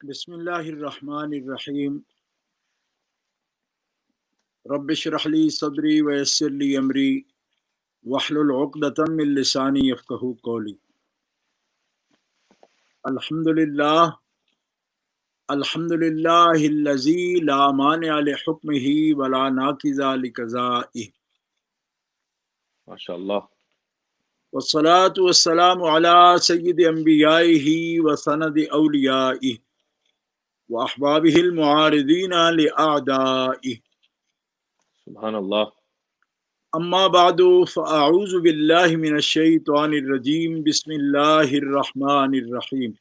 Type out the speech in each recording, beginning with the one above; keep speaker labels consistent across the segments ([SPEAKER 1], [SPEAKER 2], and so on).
[SPEAKER 1] بسم اللہ الرحمن الرحیم رب اشرح لی صدری ویسر لی امری واحلل عقدۃ من لسانی یفقہوا قولی۔ الحمد للہ الذی لا مانع لحکمہ ولا ناقض لقضائہ،
[SPEAKER 2] ماشاء اللہ۔
[SPEAKER 1] والصلاۃ والسلام علی سید انبیائہ وسند اولیائہ واحبابہ المعارضین لاعدائہ،
[SPEAKER 2] سبحان اللہ۔
[SPEAKER 1] اما بعد فاعوذ باللہ من الشیطان الرجیم، بسم اللہ الرحمن الرحیم۔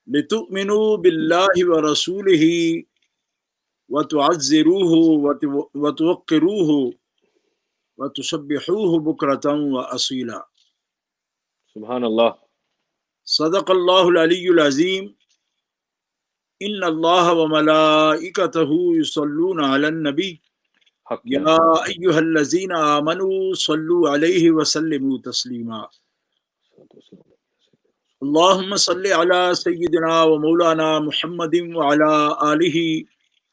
[SPEAKER 1] لتؤمنوا باللہ ورسولہ وتعزروہ وتوقروہ وتسبحوہ بکرۃ واصیلا۔
[SPEAKER 2] سبحان اللہ۔
[SPEAKER 1] صدق اللہ العلی العظیم۔ ان اللہ وملائکتہ یصلون علی النبی
[SPEAKER 2] حق
[SPEAKER 1] یا ایہا الذین آمنوا صلوا علیہ وسلموا تسلیما۔ اللہم صلی علی سیدنا و مولانا محمد وعلی آلہ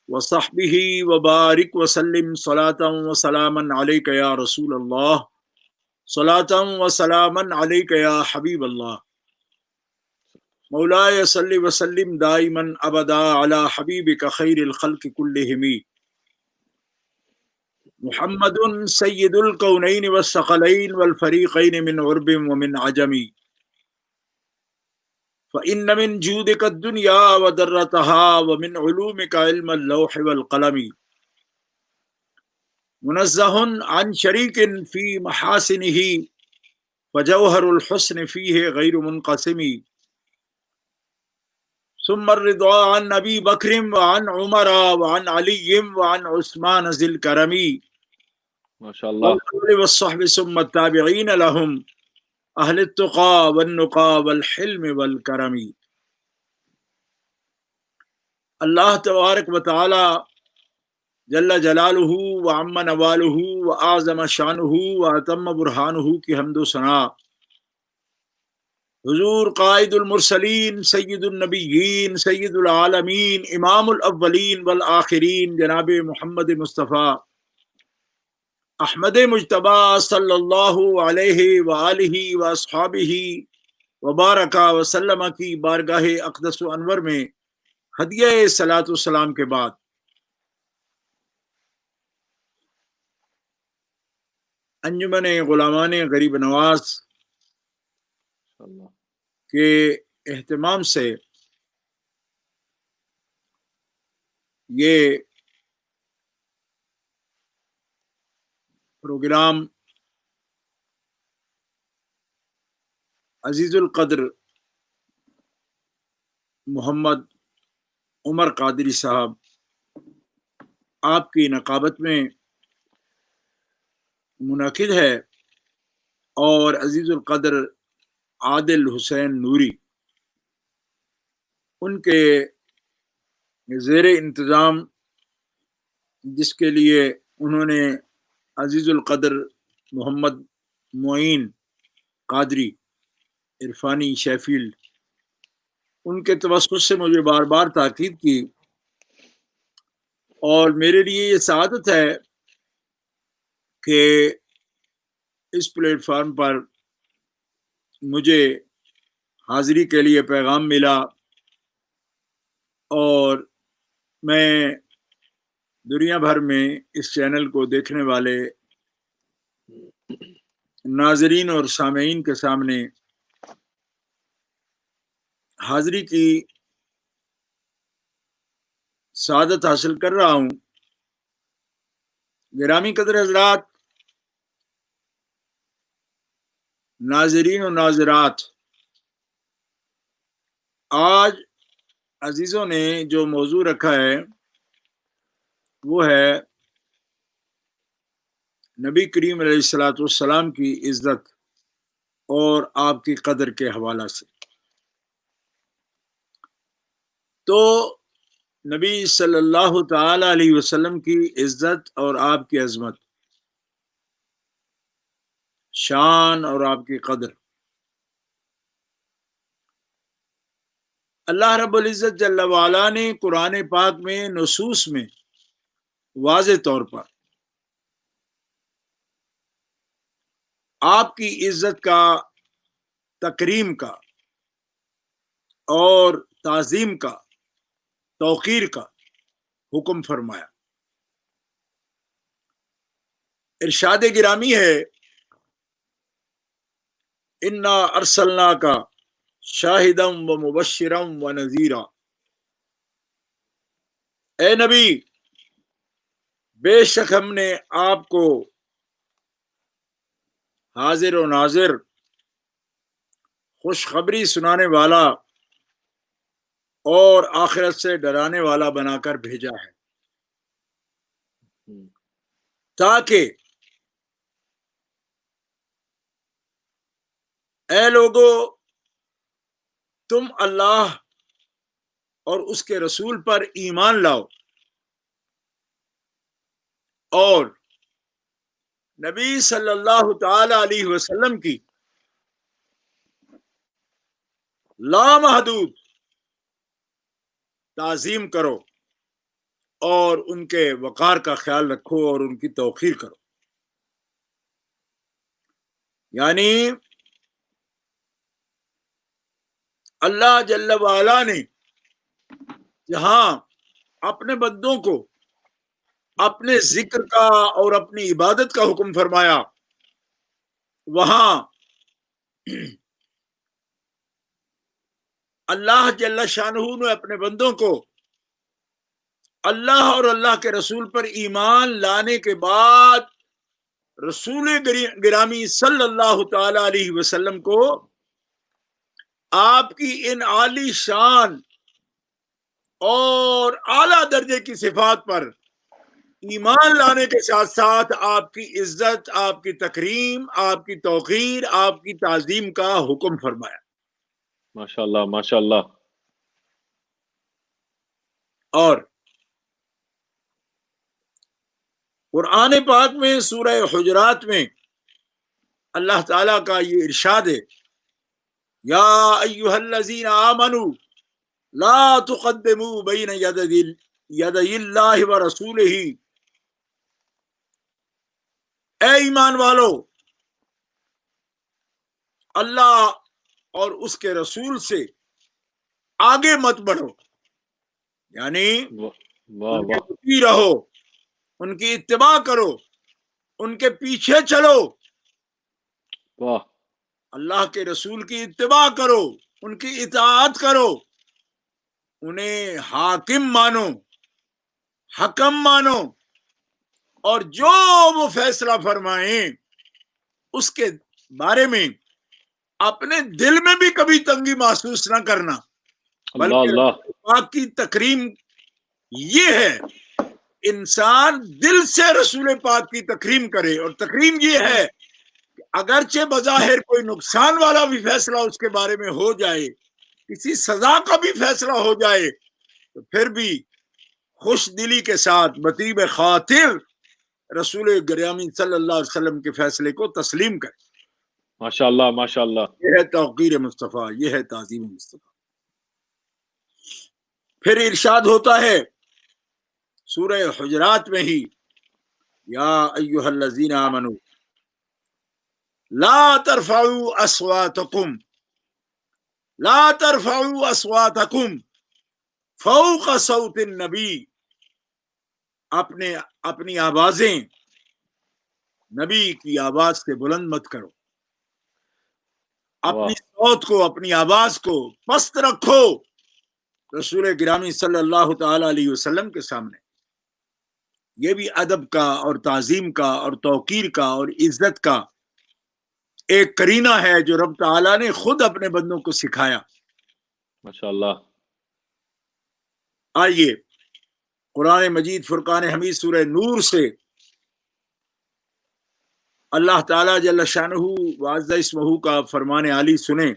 [SPEAKER 1] وصحبہ وبارک وسلم صلاۃ و سلاما علیک یا رسول اللہ، صلاۃ و سلاما علیک یا حبیب اللہ۔ مولاي صل وسلم دائما ابدا على حبيبك خير الخلق كلهم محمد سيد الكونين والثقلين والفريقين من عرب ومن عجم، فإن من جودك الدنيا وضرتها ومن علومك علم اللوح والقلم، منزه عن شريك في محاسنه فجوهر الحسن فيه غير منقسم، ثم الرضا عن ابی بکر وعن عمر وعن علی وعن عثمان ذی الکرم
[SPEAKER 2] ماشاء اللہ۔
[SPEAKER 1] والآل والصحب ثم التابعین لهم اہل التقى والنقى والحلم والکرم۔ اللہ تبارک و تعالی جل جلالہ وعم نوالہ واعظم شانہ واتم برہانہ کی حمد و ثنا حضور قائد المرسلین سید النبیین سید العالمین امام الاولین والآخرین جناب محمد مصطفیٰ احمد مجتبیٰ صلی اللہ علیہ وآلہ واصحابہ وبارک وسلم کی بارگاہ اقدس و انور میں ہدیہ صلاۃ والسلام کے بعد انجمن غلامان غریب نواز کے اہتمام سے یہ پروگرام عزیز القدر محمد عمر قادری صاحب آپ کی نقابت میں منعقد ہے، اور عزیز القدر عادل حسین نوری ان کے زیر انتظام، جس کے لیے انہوں نے عزیز القدر محمد معین قادری عرفانی شیفیلڈ ان کے توسط سے مجھے بار بار تاکید کی، اور میرے لیے یہ سعادت ہے کہ اس پلیٹ فارم پر مجھے حاضری کے لیے پیغام ملا، اور میں دنیا بھر میں اس چینل کو دیکھنے والے ناظرین اور سامعین کے سامنے حاضری کی سعادت حاصل کر رہا ہوں۔ گرامی قدر حضرات، ناظرین و ناظرات، آج عزیزوں نے جو موضوع رکھا ہے وہ ہے نبی کریم علیہ الصلاۃ والسلام کی عزت اور آپ کی قدر کے حوالہ سے۔ تو نبی صلی اللہ تعالی علیہ وسلم کی عزت اور آپ کی عظمت، شان اور آپ کی قدر اللہ رب العزت جل وعلا نے قرآن پاک میں نصوص میں واضح طور پر آپ کی عزت کا، تکریم کا اور تعظیم کا، توقیر کا حکم فرمایا۔ ارشاد گرامی ہے، انا ارسلناک شاہدا و مبشرا و نذیرا، اے نبی بے شک ہم نے آپ کو حاضر و ناظر، خوشخبری سنانے والا اور آخرت سے ڈرانے والا بنا کر بھیجا ہے، تاکہ اے لوگو تم اللہ اور اس کے رسول پر ایمان لاؤ اور نبی صلی اللہ تعالی علیہ وسلم کی لامحدود تعظیم کرو اور ان کے وقار کا خیال رکھو اور ان کی توقیر کرو۔ یعنی اللہ جل وعلا نے جہاں اپنے بندوں کو اپنے ذکر کا اور اپنی عبادت کا حکم فرمایا، وہاں اللہ جل شانہ نے اپنے بندوں کو اللہ اور اللہ کے رسول پر ایمان لانے کے بعد رسول گرامی صلی اللہ تعالی علیہ وسلم کو آپ کی ان عالی شان اور اعلی درجے کی صفات پر ایمان لانے کے ساتھ ساتھ آپ کی عزت، آپ کی تکریم، آپ کی توقیر، آپ کی تعظیم کا حکم فرمایا۔
[SPEAKER 2] ماشاء اللہ ماشاء اللہ۔
[SPEAKER 1] اور قرآن پاک میں سورہ حجرات میں اللہ تعالیٰ کا یہ ارشاد ہے، یا ایھا الذین آمنوا لا تقدموا بین یدی اللہ ورسولہ، اے ایمان والو اللہ اور اس کے رسول سے آگے مت بڑھو، یعنی
[SPEAKER 2] واہ
[SPEAKER 1] ان کے
[SPEAKER 2] واہ
[SPEAKER 1] مطیع رہو، ان کی اتباع کرو، ان کے پیچھے چلو،
[SPEAKER 2] واہ،
[SPEAKER 1] اللہ کے رسول کی اتباع کرو، ان کی اطاعت کرو، انہیں حاکم مانو، حکم مانو، اور جو وہ فیصلہ فرمائیں اس کے بارے میں اپنے دل میں بھی کبھی تنگی محسوس نہ کرنا،
[SPEAKER 2] اللہ
[SPEAKER 1] بلکہ
[SPEAKER 2] اللہ،
[SPEAKER 1] رسول پاک کی تکریم یہ ہے انسان دل سے رسول پاک کی تکریم کرے، اور تکریم یہ ہے کہ اگرچہ بظاہر کوئی نقصان والا بھی فیصلہ اس کے بارے میں ہو جائے، کسی سزا کا بھی فیصلہ ہو جائے، تو پھر بھی خوش دلی کے ساتھ بطیب خاطر رسول گرامی صلی اللہ علیہ وسلم کے فیصلے کو تسلیم کرے۔
[SPEAKER 2] ماشاء اللہ ماشاء اللہ۔
[SPEAKER 1] یہ ہے توقیر مصطفیٰ، یہ ہے تعظیم مصطفیٰ۔ پھر ارشاد ہوتا ہے سورہ حجرات میں ہی، یا ایھا الذین آمنوا لا ترفعوا اصواتکم فوق صوت النبی، اپنی آوازیں نبی کی آواز سے بلند مت کرو، اپنی صوت کو، اپنی آواز کو پست رکھو رسول گرامی صلی اللہ تعالی علیہ وسلم کے سامنے۔ یہ بھی ادب کا اور تعظیم کا اور توقیر کا اور عزت کا ایک کرینہ ہے جو رب تعالیٰ نے خود اپنے بندوں کو سکھایا۔
[SPEAKER 2] ماشاء اللہ۔
[SPEAKER 1] آئیے قرآن مجید فرقان حمید سورہ نور سے اللہ تعالیٰ جل شانہ وعز اسمہ کا فرمان عالی سنیں۔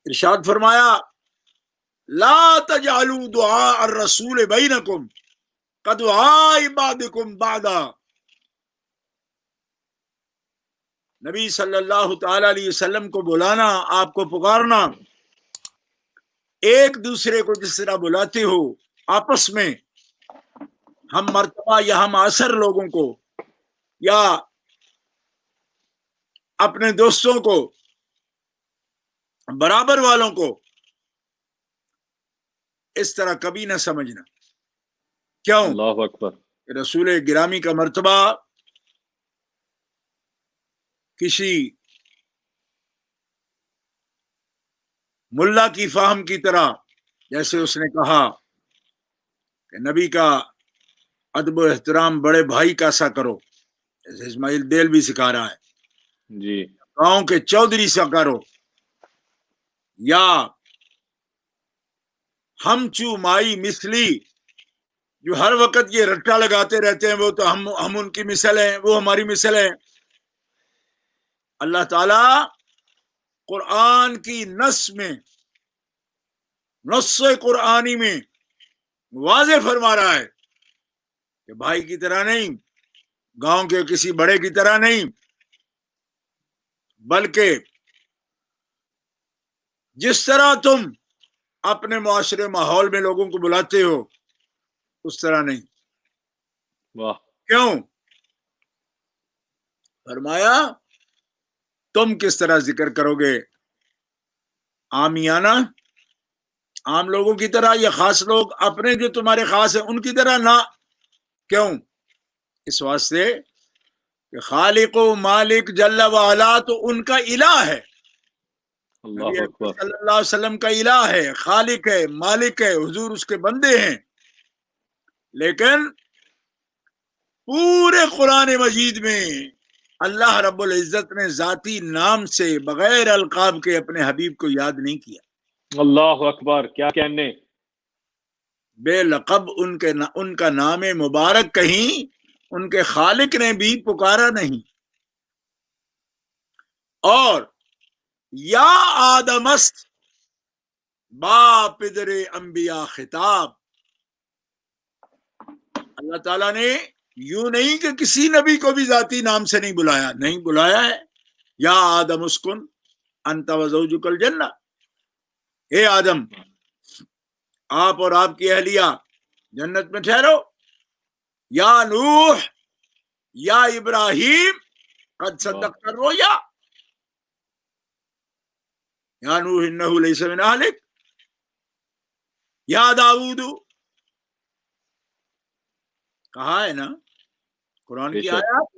[SPEAKER 1] ارشاد فرمایا، لا تجعلوا دعاء الرسول بینکم کدعاء بعضکم بعضا، نبی صلی اللہ تعالی علیہ وسلم کو بلانا، آپ کو پکارنا ایک دوسرے کو جس طرح بلاتے ہو آپس میں، ہم مرتبہ یا ہم اثر لوگوں کو یا اپنے دوستوں کو، برابر والوں کو، اس طرح کبھی نہ سمجھنا۔ کیوں؟
[SPEAKER 2] اللہ اکبر،
[SPEAKER 1] رسول گرامی کا مرتبہ کسی ملا کی فہم کی طرح، جیسے اس نے کہا کہ نبی کا ادب و احترام بڑے بھائی کا سا کرو، جیسے اسماعیل دیل بھی سکھا رہا ہے،
[SPEAKER 2] جی
[SPEAKER 1] گاؤں کے چودھری سا کرو، یا ہم چو مائی مثلی، جو ہر وقت یہ رٹا لگاتے رہتے ہیں وہ تو ہم ان کی مثل ہیں، وہ ہماری مثل ہیں۔ اللہ تعالی قرآن کی نص قرآنی میں واضح فرما رہا ہے کہ بھائی کی طرح نہیں، گاؤں کے کسی بڑے کی طرح نہیں، بلکہ جس طرح تم اپنے معاشرے ماحول میں لوگوں کو بلاتے ہو اس طرح نہیں۔
[SPEAKER 2] واہ،
[SPEAKER 1] کیوں؟ فرمایا تم کس طرح ذکر کرو گے، عامیانہ، عام لوگوں کی طرح، یا خاص لوگ اپنے جو تمہارے خاص ہیں ان کی طرح نہ۔ کیوں؟ اس واسطے کہ خالق و مالک جل و علا تو ان کا الہ ہے، نبی
[SPEAKER 2] اللہ
[SPEAKER 1] اکرم
[SPEAKER 2] اکبر،
[SPEAKER 1] صلی اللہ علیہ وسلم کا الہ ہے، خالق ہے، مالک ہے، حضور اس کے بندے ہیں۔ لیکن پورے قرآن مجید میں اللہ رب العزت نے ذاتی نام سے بغیر القاب کے اپنے حبیب کو یاد نہیں کیا،
[SPEAKER 2] اللہ اکبر، کیا کہنے،
[SPEAKER 1] بے لقب ان کا نام مبارک کہیں ان کے خالق نے بھی پکارا نہیں۔ اور یا آدم است با پدر انبیاء خطاب، اللہ تعالیٰ نے یوں نہیں کہ کسی نبی کو بھی ذاتی نام سے نہیں بلایا، نہیں بلایا ہے، یا آدم اسکن انت وزوجک الجنہ، اے آدم آپ اور آپ کی اہلیہ جنت میں ٹھہرو، یا نوح یا ابراہیم قد صدقت الرؤیا، یا نوح انہ لیس من اہلک، یا داؤد، کہا ہے نا قرآن
[SPEAKER 2] بے
[SPEAKER 1] کی
[SPEAKER 2] شک،
[SPEAKER 1] آیات،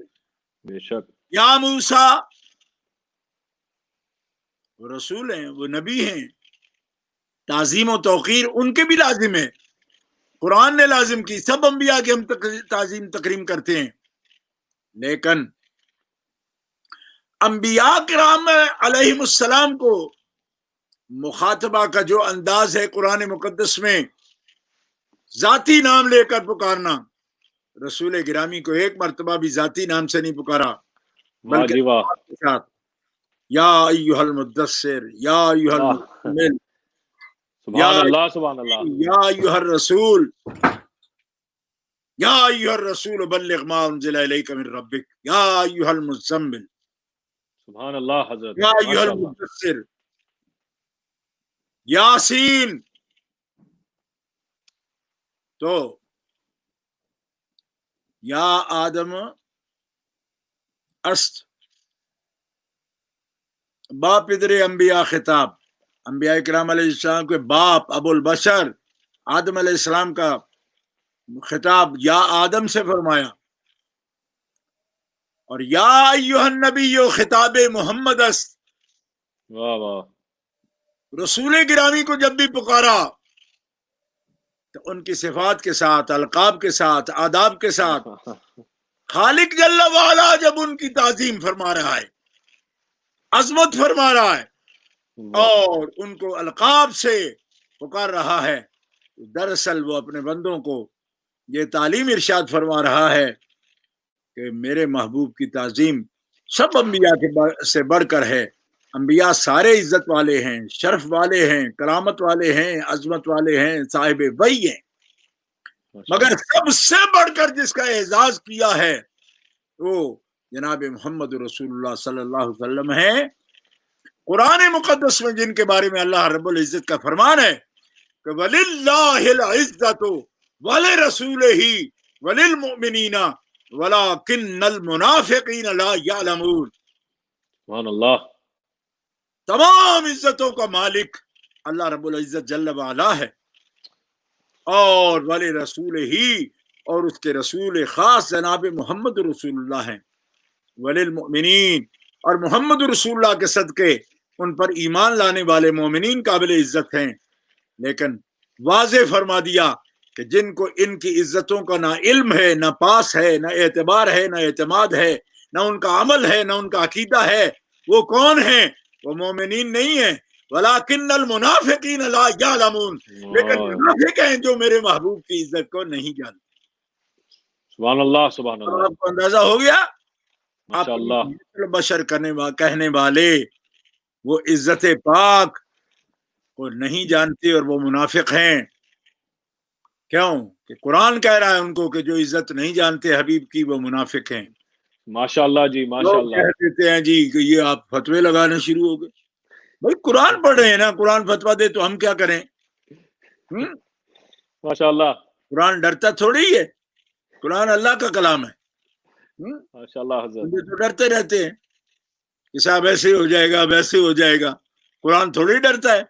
[SPEAKER 2] بے شک،
[SPEAKER 1] یا موسیٰ، وہ رسول ہیں، وہ نبی ہیں، تعظیم و توقیر ان کے بھی لازم ہے، قرآن نے لازم کی، سب انبیاء کی ہم تعظیم تکریم کرتے ہیں، لیکن انبیاء کرام علیہم السلام کو مخاطبہ کا جو انداز ہے قرآن مقدس میں، ذاتی نام لے کر پکارنا، رسول گرامی کو ایک مرتبہ بھی ذاتی نام سے نہیں پکارا،
[SPEAKER 2] واہ جی واہ،
[SPEAKER 1] بلکہ یا ایھا المدثر، یا ایھا
[SPEAKER 2] واہ،
[SPEAKER 1] المزمل،
[SPEAKER 2] سبحان اللہ، سبحان اللہ،
[SPEAKER 1] یا ایھا الرسول، یا ایھا الرسول بلغ ما انزل الیک من ربک، یا ایھا المزمل،
[SPEAKER 2] سبحان اللہ حضرت،
[SPEAKER 1] یا ایھا
[SPEAKER 2] ماشاء اللہ،
[SPEAKER 1] المدثر، یاسین۔ تو یا آدم است باپ پدر انبیاء خطاب، انبیاء کرام علیہ السلام کے باپ ابو البشر آدم علیہ السلام کا خطاب یا آدم سے فرمایا، اور یا ایھا النبی خطاب محمد است،
[SPEAKER 2] واہ واہ،
[SPEAKER 1] رسول گرامی کو جب بھی پکارا تو ان کی صفات کے ساتھ، القاب کے ساتھ، آداب کے ساتھ، خالق جل وعلا جب ان کی تعظیم فرما رہا ہے، عظمت فرما رہا ہے، اور ان کو القاب سے پکار رہا ہے، دراصل وہ اپنے بندوں کو یہ تعلیم ارشاد فرما رہا ہے کہ میرے محبوب کی تعظیم سب انبیاء سے بڑھ کر ہے، انبیاء سارے عزت والے ہیں، شرف والے ہیں، کرامت والے ہیں، عظمت والے ہیں، صاحب وحی ہیں، مگر سب سے بڑھ کر جس کا اعزاز کیا ہے وہ جناب محمد رسول اللہ صلی اللہ علیہ وسلم ہے۔ قرآن مقدس میں جن کے بارے میں اللہ رب العزت کا فرمان ہے کہ وَلِلَّهِ الْعِزَّةُ وَلِرَسُولِهِ وَلِلْمُؤْمِنِينَ وَلَكِنَّ الْمُنَافِقِينَ لَا يَعْلَمُونَ.
[SPEAKER 2] سبحان اللہ.
[SPEAKER 1] تمام عزتوں کا مالک اللہ رب العزت جل وعلا ہے، اور ولی رسول ہی، اور اس کے رسول خاص جناب محمد رسول اللہ ہیں، وللمؤمنین، اور محمد رسول اللہ کے صدقے ان پر ایمان لانے والے مومنین قابل عزت ہیں. لیکن واضح فرما دیا کہ جن کو ان کی عزتوں کا نہ علم ہے، نہ پاس ہے، نہ اعتبار ہے، نہ اعتماد ہے، نہ ان کا عمل ہے، نہ ان کا عقیدہ ہے، وہ کون ہیں؟ وہ مومنین نہیں ہیں. وَلَكِنَّ الْمُنَافِقِينَ لَا يَعْلَمُونَ. لیکن منافق ہیں جو میرے محبوب کی عزت کو نہیں جانتے.
[SPEAKER 2] سبحان اللہ. سبحان اللہ.
[SPEAKER 1] آپ کو اندازہ ہو گیا؟ آپ
[SPEAKER 2] ماشاء اللہ.
[SPEAKER 1] بشر کہنے والے وہ عزت پاک کو نہیں جانتے اور وہ منافق ہیں. کیوں؟ کہ قرآن کہہ رہا ہے ان کو کہ جو عزت نہیں جانتے حبیب کی وہ منافق ہیں.
[SPEAKER 2] ماشاء اللہ جی. ماشاء
[SPEAKER 1] لوگ
[SPEAKER 2] اللہ.
[SPEAKER 1] کہہ دیتے ہیں جی کہ یہ آپ فتوے لگانے شروع ہو گئے. بھائی قرآن پڑھ رہے ہیں نا، قرآن فتوا دے تو ہم کیا کریں؟
[SPEAKER 2] ماشاء اللہ.
[SPEAKER 1] قرآن ڈرتا تھوڑی ہے، قرآن اللہ کا کلام ہے.
[SPEAKER 2] ماشاء اللہ حضرت.
[SPEAKER 1] تو ڈرتے رہتے ہیں کہ صاحب ایسے ہو جائے گا، ویسے ہو جائے گا. قرآن تھوڑی ڈرتا ہے،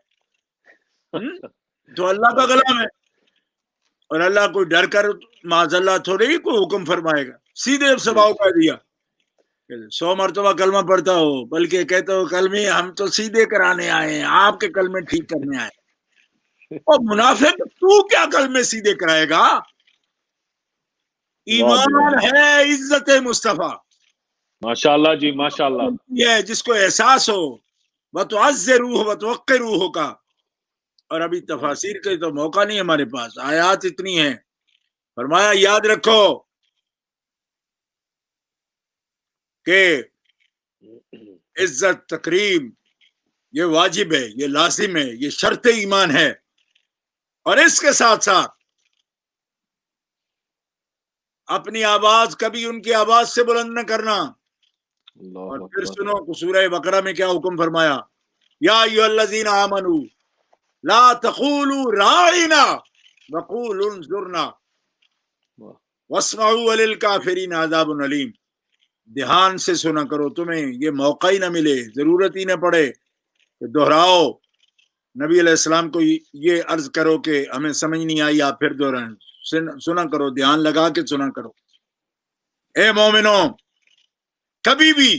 [SPEAKER 1] تو اللہ کا کلام ہے، اور اللہ کوئی ڈر کر معاذ اللہ تھوڑی ہی کوئی حکم فرمائے گا. سیدھے سباؤ کہہ دیا 100 مرتبہ کلمہ پڑھتا ہو، بلکہ کہتا ہو کلمے ہم تو سیدھے کرانے آئے ہیں، آپ کے کلمے ٹھیک کرنے آئے. اور منافق تو کیا کلمے سیدھے کرائے گا؟ ایمان ہے عزت مصطفیٰ.
[SPEAKER 2] ماشاء اللہ جی. ماشاء اللہ.
[SPEAKER 1] یہ جس کو احساس ہو وَتُعَزِّرُوهُ وَتُوَقِّرُوهُ کا. اور ابھی تفاسیر کے تو موقع نہیں ہمارے پاس، آیات اتنی ہیں. فرمایا یاد رکھو کہ عزت تکریم یہ واجب ہے، یہ لازم ہے، یہ شرط ایمان ہے. اور اس کے ساتھ ساتھ اپنی آواز کبھی ان کی آواز سے بلند نہ کرنا. اور پھر سنو سورہ بقرہ میں کیا حکم فرمایا، یا ایھا الذین آمنوا لا تقولوا راعنا وقولوا انظرنا واسمعوا وللکافرین عذاب علیم. دھیان سے سنا کرو، تمہیں یہ موقع ہی نہ ملے، ضرورت ہی نہ پڑے کہ دہراؤ. نبی علیہ السلام کو یہ عرض کرو کہ ہمیں سمجھ نہیں آئی، آپ پھر دہرائیں. سنا کرو، دھیان لگا کے سنا کرو. اے مومنوں، کبھی بھی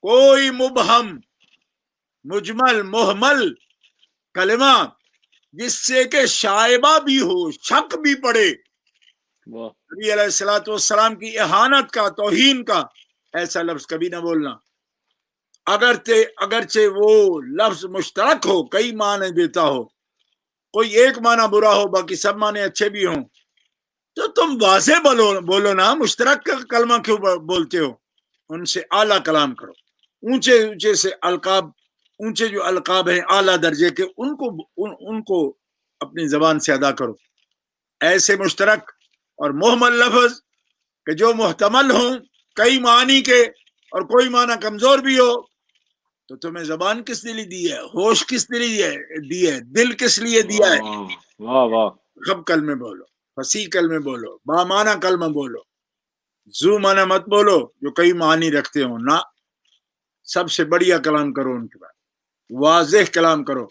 [SPEAKER 1] کوئی مبہم، مجمل، محمل کلمہ جس سے کہ شائبہ بھی ہو، شک بھی پڑے، نبی علیہ السلام کی اہانت کا، توہین کا، ایسا لفظ کبھی نہ بولنا. اگرچہ وہ لفظ مشترک ہو، کئی معنی دیتا ہو، کوئی ایک معنی برا ہو باقی سب معنی اچھے بھی ہوں، تو تم واضح بولو نا. مشترک کا کلمہ کیوں بولتے ہو؟ ان سے اعلیٰ کلام کرو. اونچے سے القاب، اونچے جو القاب ہیں اعلیٰ درجے کے، ان کو اپنی زبان سے ادا کرو. ایسے مشترک اور محمل لفظ کہ جو محتمل ہوں کئی معنی کے، اور کوئی معنی کمزور بھی ہو، تو تمہیں زبان کس لیے دی ہے؟ ہوش کس لیے دی ہے؟ دل کس لیے دیا ہے؟
[SPEAKER 2] واہ واہ.
[SPEAKER 1] خب کلمے بولو، فصیح کلمے بولو، با معنی کلمہ بولو. زو معنی مت بولو جو کئی معنی رکھتے ہوں. نہ، سب سے بڑھیا کلام کرو، ان کے بعد واضح کلام کرو.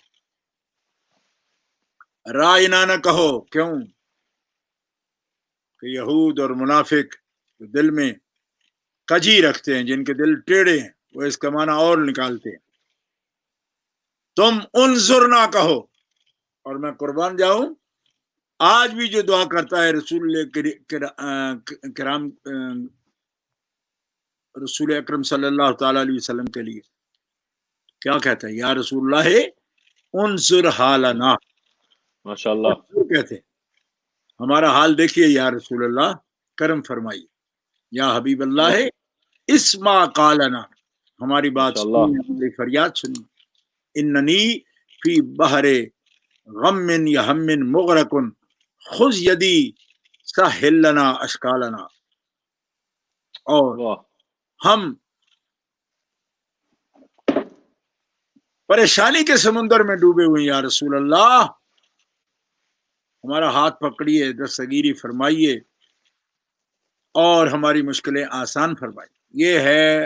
[SPEAKER 1] رائنا نہ کہو. کیوں؟ کہ یہود اور منافق جو دل میں کجی رکھتے ہیں، جن کے دل ٹیڑے ہیں، وہ اس کا معنی اور نکالتے ہیں. تم انظر نہ کہو. اور میں قربان جاؤں، آج بھی جو دعا کرتا ہے رسول اکرم صلی اللہ تعالی علیہ وسلم کے لیے، کیا کہتا ہے؟ یا رسول اللہ انظر حالنا.
[SPEAKER 2] ماشاء اللہ.
[SPEAKER 1] کہتے ہیں ہمارا حال دیکھیے یا رسول اللہ، کرم فرمائیے. یا حبیب اللہ اسما قالنا، ہماری بات سنیے، ہماری فریاد سنیے. اننی فی بحر غم یا ہم مغرق خذ یدی سہل لنا اشکالنا. اور ہم پریشانی کے سمندر میں ڈوبے ہوئے یا رسول اللہ، ہمارا ہاتھ پکڑیے، دستگیری فرمائیے اور ہماری مشکلیں آسان فرمائیے۔ یہ ہے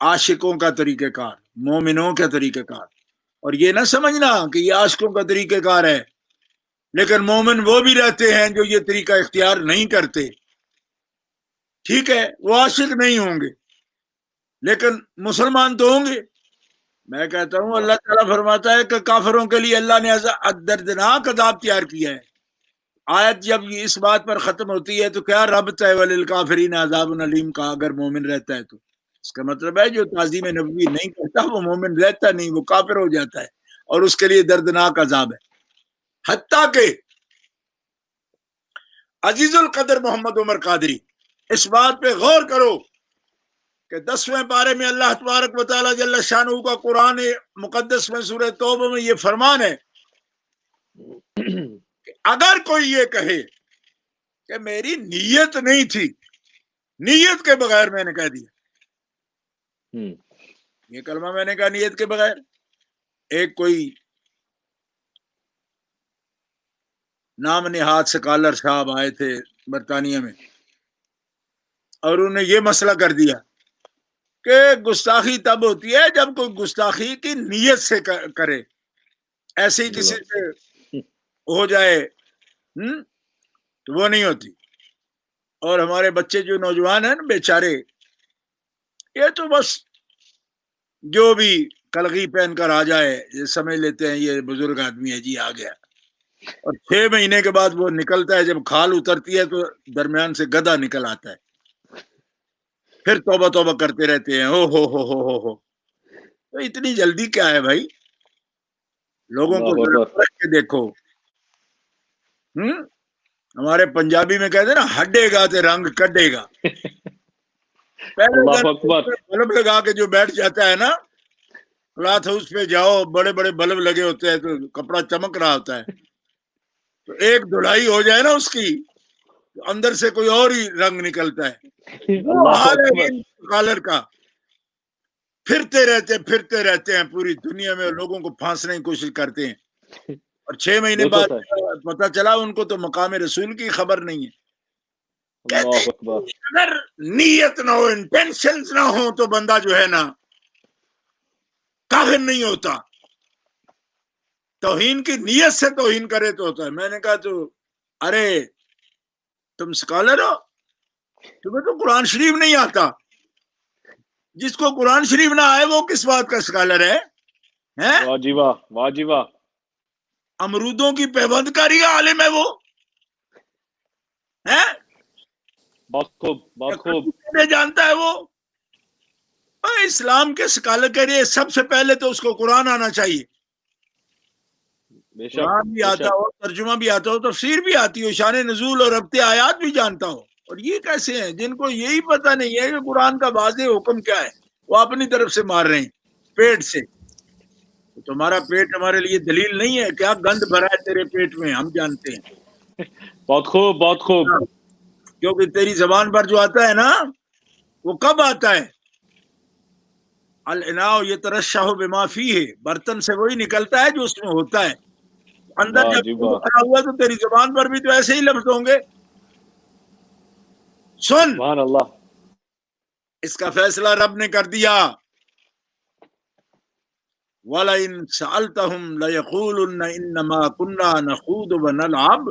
[SPEAKER 1] عاشقوں کا طریقہ کار، مومنوں کا طریقہ کار۔ اور یہ نہ سمجھنا کہ یہ عاشقوں کا طریقہ کار ہے، لیکن مومن وہ بھی رہتے ہیں جو یہ طریقہ اختیار نہیں کرتے۔ ٹھیک ہے، وہ عاشق نہیں ہوں گے لیکن مسلمان تو ہوں گے۔ میں کہتا ہوں اللہ تعالیٰ فرماتا ہے کہ کافروں کے لیے اللہ نے دردناک عذاب تیار کیا ہے۔ آیت جب اس بات پر ختم ہوتی ہے تو کیا ربط ہے وللکافرین عذاب علیم کا، اگر مومن رہتا ہے تو اس کا مطلب ہے جو تعظیم نبوی نہیں کرتا وہ مومن رہتا نہیں، وہ کافر ہو جاتا ہے اور اس کے لیے دردناک عذاب ہے۔ حتیٰ کہ عزیز القدر محمد عمر قادری، اس بات پہ غور کرو کہ 10ویں پارے میں اللہ تبارک و تعالیٰ جل شانہ کا قرآن مقدس میں سورہ توبہ میں یہ فرمان ہے کہ اگر کوئی یہ کہے کہ میری نیت نہیں تھی، نیت کے بغیر میں نے کہہ دیا، یہ کلمہ میں نے کہا نیت کے بغیر۔ ایک کوئی نام نہاد سکالر صاحب آئے تھے برطانیہ میں اور انہوں نے یہ مسئلہ کر دیا کہ گستاخی تب ہوتی ہے جب کوئی گستاخی کی نیت سے کرے، ایسے ہی کسی سے ہو جائے تو وہ نہیں ہوتی۔ اور ہمارے بچے جو نوجوان ہیں نا بیچارے، یہ تو بس جو بھی کلغی پہن کر آ جائے یہ سمجھ لیتے ہیں یہ بزرگ آدمی ہے جی، آ گیا، اور 6 مہینے کے بعد وہ نکلتا ہے، جب کھال اترتی ہے تو درمیان سے گدھا نکل آتا ہے، پھر توبہ توبہ کرتے رہتے ہیں۔ ہو تو اتنی جلدی کیا ہے بھائی؟ لوگوں کو رکھ کے دیکھو۔ ہمارے پنجابی میں کہتے ہیں نا ہڈے گا تے رنگ کڈے گا۔ بلب لگا کے جو بیٹھ جاتا ہے نا کلاتھ ہاؤس پہ جاؤ، بڑے بڑے بلب لگے ہوتے ہیں تو کپڑا چمک رہا ہوتا ہے، تو ایک دھلائی ہو جائے نا اس کی اندر سے کوئی اور ہی رنگ نکلتا ہے۔ وہ حال ہے کالر کا، پھرتے رہتے ہیں پوری دنیا میں، لوگوں کو پھانسنے کی کوشش کرتے ہیں، اور 6 مہینے بعد پتہ چلا ان کو تو مقام رسول کی خبر نہیں ہے۔ کہتے ہیں اگر نیت نہ ہو، انٹینشنز نہ ہو تو بندہ جو ہے نا کافر نہیں ہوتا۔ توہین کی نیت سے توہین کرے تو ہوتا ہے۔ میں نے کہا تو ارے تم سکالر ہو، تمہیں تو قرآن شریف نہیں آتا، جس کو قرآن شریف نہ آئے وہ کس بات کا سکالر ہے؟
[SPEAKER 2] واہ جی واہ، واہ جی واہ۔
[SPEAKER 1] امرودوں کی پیوند کاری کا عالم ہے وہ،
[SPEAKER 2] بہت خوب، بہت خوب
[SPEAKER 1] جانتا ہے وہ۔ اسلام کے سکالر کے لیے سب سے پہلے تو اس کو قرآن آنا چاہیے، قرآن بھی آتا ہو، ترجمہ بھی آتا ہو، تفسیر بھی آتی ہو، شان نزول اور ربط آیات بھی جانتا ہو۔ اور یہ کیسے ہیں جن کو یہی پتہ نہیں ہے کہ قرآن کا واضح حکم کیا ہے، وہ اپنی طرف سے مار رہے ہیں پیٹ سے۔ تو تمہارا پیٹ ہمارے لیے دلیل نہیں ہے، کیا گند بھرا ہے تیرے پیٹ میں ہم جانتے ہیں۔
[SPEAKER 2] بہت خوب، بہت خوب۔
[SPEAKER 1] کیونکہ تیری زبان پر جو آتا ہے نا وہ کب آتا ہے؟ الاناء یترشح بما فیہ، برتن سے وہی نکلتا ہے جو اس میں ہوتا ہے، اندر جب بھرا ہوا تو تیری زبان پر بھی تو ایسے ہی لفظ ہوں گے۔ سن،
[SPEAKER 2] سبحان اللہ،
[SPEAKER 1] اس کا فیصلہ رب نے کر دیا۔ وَلَئِن سَأَلْتَهُمْ لَيَقُولُنَّ إِنَّمَا كُنَّا نَخُوضُ وَنَلْعَبُ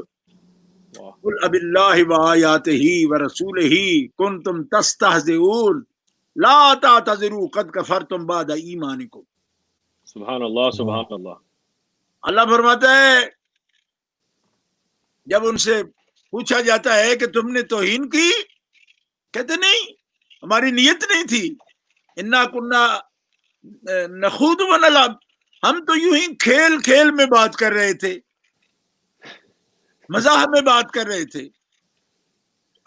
[SPEAKER 1] قُلْ أَبِاللَّهِ وَآيَاتِهِ وَرَسُولِهِ كُنْتُمْ تَسْتَهْزِئُونَ لَا تَعْتَذِرُوا قَدْ كَفَرْتُمْ بَعْدَ إِيمَانِكُمْ۔
[SPEAKER 2] سبحان اللہ، سبحان اللہ۔
[SPEAKER 1] اللہ فرماتا ہے جب ان سے پوچھا جاتا ہے کہ تم نے توہین کی، کہتے نہیں ہماری نیت نہیں تھی، انا کنا نخوض ونلعب، ہم تو یوں ہی کھیل کھیل میں بات کر رہے تھے، مزاح میں بات کر رہے تھے۔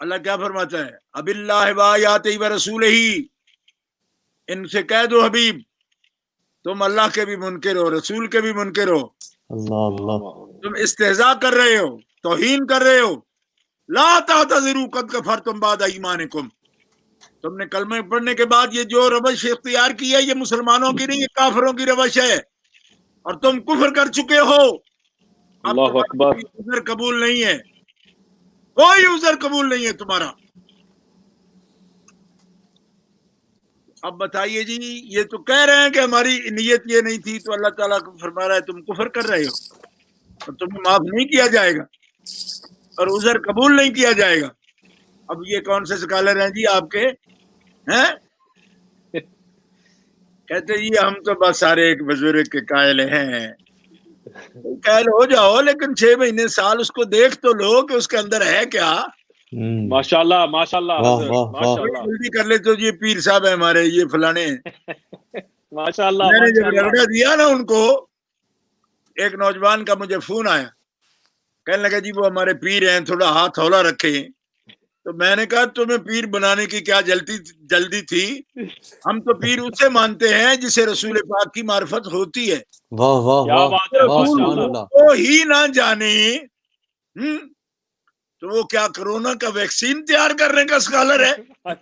[SPEAKER 1] اللہ کیا فرماتا ہے؟ اب اللہ وآیاتہ ورسولہ، ان سے کہہ دو حبیب تم اللہ کے بھی منکر ہو، رسول کے بھی منکر ہو، تم استہزاء کر رہے ہو، توہین کر رہے ہو۔ لا تعتذروا قد کفرتم بعد ایمانکم، تم نے کلمہ پڑھنے کے بعد یہ جو روش اختیار کی ہے یہ مسلمانوں کی نہیں، یہ کافروں کی روش ہے، اور تم کفر کر چکے ہو۔
[SPEAKER 2] اللہ اکبر.
[SPEAKER 1] عذر قبول نہیں ہے, کوئی عذر قبول نہیں ہے تمہارا. اب بتائیے جی, یہ تو کہہ رہے ہیں کہ ہماری نیت یہ نہیں تھی, تو اللہ تعالیٰ کو فرما رہا ہے تم کفر کر رہے ہو اور تمہیں معاف نہیں کیا جائے گا اور عذر قبول نہیں کیا جائے گا. اب یہ کون سے اسکالر ہیں جی آپ کے ہیں؟ کہتے جی ہم تو بس سارے ایک بزرگ کے قائل ہیں. قائل ہو جاؤ, لیکن 6 مہینے سال اس کو دیکھ تو لو کہ اس کے اندر ہے کیا.
[SPEAKER 2] ماشاء اللہ ماشاء اللہ حضرت ماشاء اللہ.
[SPEAKER 1] جلدی کر لے تو یہ پیر صاحب ہے ہمارے, یہ فلانے ہیں.
[SPEAKER 2] ماشاء اللہ
[SPEAKER 1] میں نے
[SPEAKER 2] ماشاء
[SPEAKER 1] جب
[SPEAKER 2] اللہ.
[SPEAKER 1] رگڑا دیا نا ان کو, ایک نوجوان کا مجھے فون آیا, کہنے لگا جی وہ ہمارے پیر ہیں, تھوڑا ہاتھ ہولا رکھیں. تو میں نے کہا تمہیں پیر بنانے کی کیا جلدی تھی؟ ہم تو پیر اسے مانتے ہیں جسے رسول پاک کی معرفت ہوتی ہے.
[SPEAKER 3] واہ واہ
[SPEAKER 2] کیا
[SPEAKER 3] واہ
[SPEAKER 2] بات ہے,
[SPEAKER 3] واہ
[SPEAKER 2] ماشاء
[SPEAKER 3] سبحان
[SPEAKER 2] اللہ.
[SPEAKER 3] اللہ.
[SPEAKER 1] وہ ہی نہ جانے تو وہ کیا کرونا کا ویکسین تیار کرنے کا اسکالر ہے,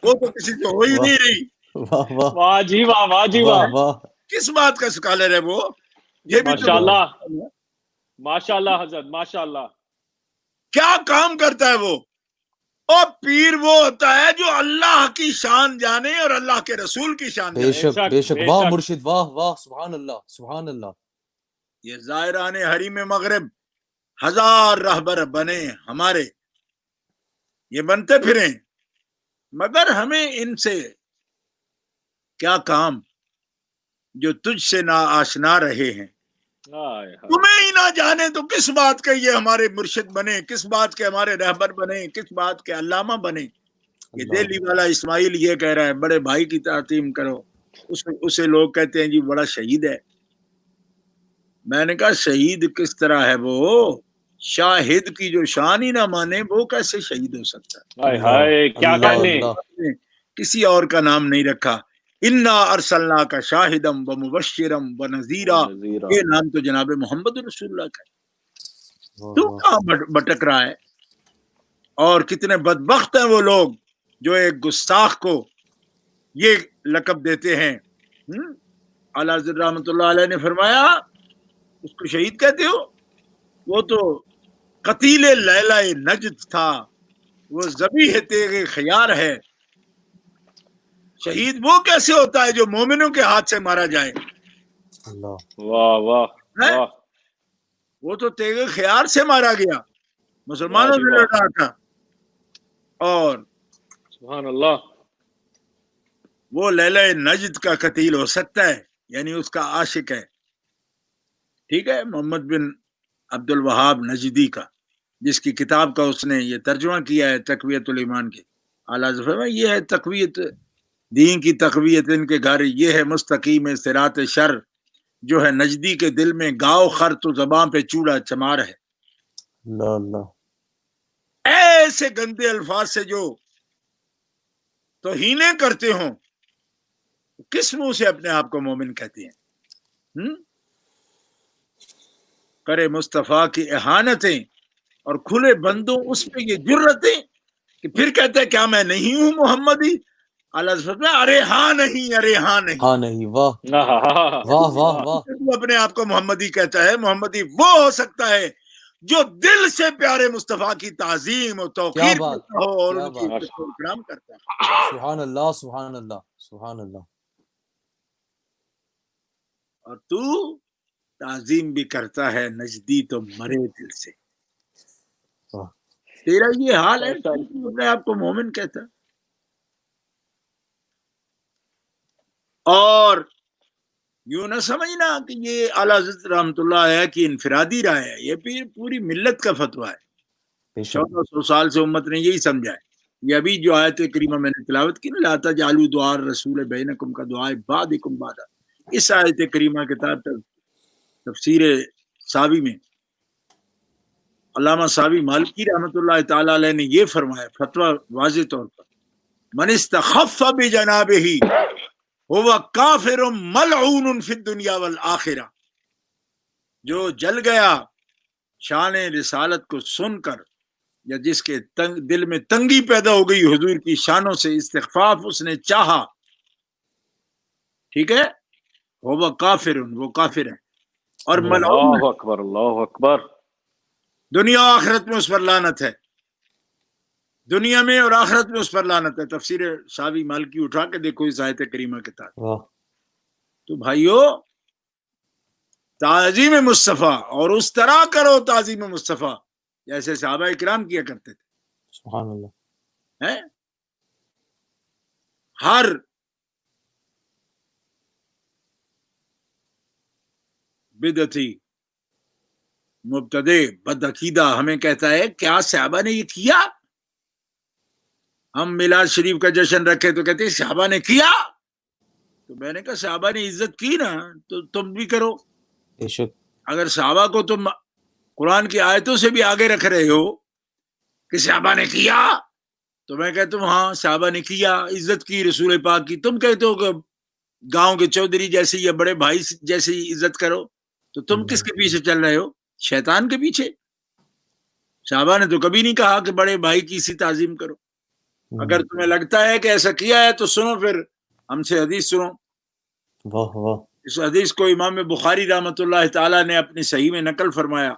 [SPEAKER 1] وہ تو کسی سے ہو ہی نہیں رہی.
[SPEAKER 3] واہ واہ
[SPEAKER 2] واہ جی واہ, واہ جی
[SPEAKER 3] واہ
[SPEAKER 2] واہ.
[SPEAKER 3] واہ.
[SPEAKER 1] کس بات کا اسکالر ہے وہ؟ یہ بھی
[SPEAKER 2] ماشاء
[SPEAKER 1] تو
[SPEAKER 2] اللہ ماشاء اللہ حضرت ماشاء اللہ.
[SPEAKER 1] کیا کام کرتا ہے وہ؟ اور پیر وہ ہوتا ہے جو اللہ کی شان جانے اور اللہ کے رسول کی شان
[SPEAKER 3] بے
[SPEAKER 1] جانے.
[SPEAKER 3] شک
[SPEAKER 2] شک،
[SPEAKER 3] بے شک.
[SPEAKER 2] بے
[SPEAKER 3] واہ
[SPEAKER 2] شک.
[SPEAKER 3] مرشد, واہ واہ سبحان اللہ سبحان اللہ.
[SPEAKER 1] یہ زائران حریم مغرب 1000 رہبر بنے ہمارے, یہ بنتے پھریں, مگر ہمیں ان سے کیا کام جو تجھ سے نا آشنا رہے ہیں.
[SPEAKER 2] ہائے ہائے.
[SPEAKER 1] تمہیں ہی نہ جانے تو کس بات کے یہ ہمارے مرشد بنے, کس بات کے ہمارے رہبر بنے, کس بات کے علامہ بنے. یہ
[SPEAKER 3] اللہ.
[SPEAKER 1] دہلی والا اسماعیل یہ کہہ رہا ہے بڑے بھائی کی تعظیم کرو, اسے لوگ کہتے ہیں جی بڑا شہید ہے. میں نے کہا شہید کس طرح ہے وہ؟ شاہد کی جو شان ہی نہ مانے وہ کیسے شہید ہو سکتا ہے؟
[SPEAKER 2] ہائے ہائے, کیا
[SPEAKER 3] اللہ
[SPEAKER 2] کہنے.
[SPEAKER 3] اللہ.
[SPEAKER 1] کسی اور کا نام نہیں رکھا. انا ارسلنا کا شاہدم و مبشرم و نذیرا,
[SPEAKER 2] نذیرا.
[SPEAKER 1] یہ نام تو جناب محمد رسول اللہ کا ہے.
[SPEAKER 3] واہ
[SPEAKER 1] تو
[SPEAKER 3] واہ.
[SPEAKER 1] کہاں بٹک رہا ہے؟ اور کتنے بدبخت ہیں وہ لوگ جو ایک گستاخ کو یہ لقب دیتے ہیں. اعلیٰ حضرت رحمۃ اللہ علیہ نے فرمایا اس کو شہید کہتے ہو؟ وہ تو قتیل لیلہ نجد تھا, وہ ذبیح تیغ خیار ہے. شہید وہ کیسے ہوتا ہے جو مومنوں کے ہاتھ سے مارا جائے؟
[SPEAKER 3] اللہ.
[SPEAKER 2] واہ واہ واہ.
[SPEAKER 1] وہ تو تیغ خیار سے مارا گیا, مسلمانوں سے لڑا تھا. اور
[SPEAKER 2] سبحان اللہ.
[SPEAKER 1] وہ لیلہ نجد کا قتیل ہو سکتا ہے, یعنی اس کا عاشق ہے. ٹھیک ہے, محمد بن عبد الوہاب نجدی کا, جس کی کتاب کا اس نے یہ ترجمہ کیا ہے تقویت الایمان کے. اعلیٰ حضرت یہ ہے تقویت دین کی تقویت ان کے گھر, یہ ہے مستقیم صراط شر, جو ہے نجدی کے دل میں گاؤ خر تو زباں پہ چوڑا چمار ہے.
[SPEAKER 3] اللہ اللہ.
[SPEAKER 1] ایسے گندے الفاظ سے جو توہینیں کرتے ہوں, کس منہ سے اپنے آپ کو مومن کہتے ہیں؟ کرے مصطفیٰ کی احانتیں اور کھلے بندوں اس پہ یہ جرتیں کہ پھر کہتے ہیں کیا میں نہیں ہوں محمدی. ارے ہاں نہیں, ارے ہاں نہیں.
[SPEAKER 3] ہاں نہیں. واہ واہ واہ واہ.
[SPEAKER 1] تو اپنے آپ کو محمدی کہتا ہے. محمدی وہ ہو سکتا ہے جو دل سے پیارے مصطفیٰ کی تعظیم اور توقیر کرتا ہو اور ان کی عزت و اکرام کرتا ہے.
[SPEAKER 3] سبحان اللہ سبحان اللہ سبحان اللہ.
[SPEAKER 1] اور تو تعظیم بھی کرتا ہے نجدی تو مرے دل سے. تیرا یہ حال ہے, اپنے آپ کو مومن کہتا ہے. اور یوں نہ سمجھنا کہ یہ اعلیٰ حضرت رحمۃ اللہ علیہ کی انفرادی رائے ہے, یہ پوری ملت کا فتویٰ ہے. 1400 سال سے امت نے یہی سمجھا ہے. یہ ابھی جو آیت کریمہ میں نے تلاوت کی نا, لا تجعلوا دعاء الرسول بینکم کدعاء بعضکم بعضا, اس آیت کریمہ کے تحت تفسیر ساوی میں علامہ ساوی مالکی رحمۃ اللہ تعالی علیہ نے یہ فرمایا فتویٰ واضح طور پر, من استخف بجنابہ هو کافر ملعون فی الدنیا والآخرہ, جو جل گیا شان رسالت کو سن کر, یا جس کے دل میں تنگی پیدا ہو گئی حضور کی شانوں سے, استخفاف اس نے چاہا, ٹھیک ہے, وہ کافر, وہ کافر ہے. اور ملعون
[SPEAKER 2] اللہ اکبر اللہ اکبر.
[SPEAKER 1] دنیا و آخرت میں اس پر لعنت ہے، دنیا میں اور آخرت میں اس پر لعنت ہے۔ تفسیر شاوی مالکی اٹھا کے دیکھو اس آیت کریمہ کے تحت۔ تو بھائیو تعظیم مصطفیٰ اور اس طرح کرو تعظیم مصطفیٰ جیسے صحابہ کرام کیا کرتے تھے۔
[SPEAKER 3] سبحان اللہ۔
[SPEAKER 1] ہے ہر بدعتی مبتدع بد عقیدہ ہمیں کہتا ہے کیا صحابہ نے یہ کیا؟ ہم میلاد شریف کا جشن رکھے تو کہتے ہیں صحابہ نے کیا، تو میں نے کہا صحابہ نے عزت کی نا تو تم بھی کرو۔
[SPEAKER 3] بے شک۔
[SPEAKER 1] اگر صحابہ کو تم قرآن کی آیتوں سے بھی آگے رکھ رہے ہو کہ صحابہ نے کیا، تو میں کہتا ہوں ہاں صحابہ نے کیا، عزت کی رسول پاک کی۔ تم کہتے ہو کہ گاؤں کے چودھری جیسے یا بڑے بھائی جیسے ہی عزت کرو، تو تم کس کے پیچھے چل رہے ہو؟ شیطان کے پیچھے۔ صحابہ نے تو کبھی نہیں کہا کہ بڑے بھائی کی سی تعظیم کرو۔ اگر تمہیں لگتا ہے کہ ایسا کیا ہے تو سنو، پھر ہم سے حدیث سنو۔
[SPEAKER 3] واہ واہ۔
[SPEAKER 1] اس حدیث کو امام بخاری رحمۃ اللہ تعالی نے اپنی صحیح میں نقل فرمایا،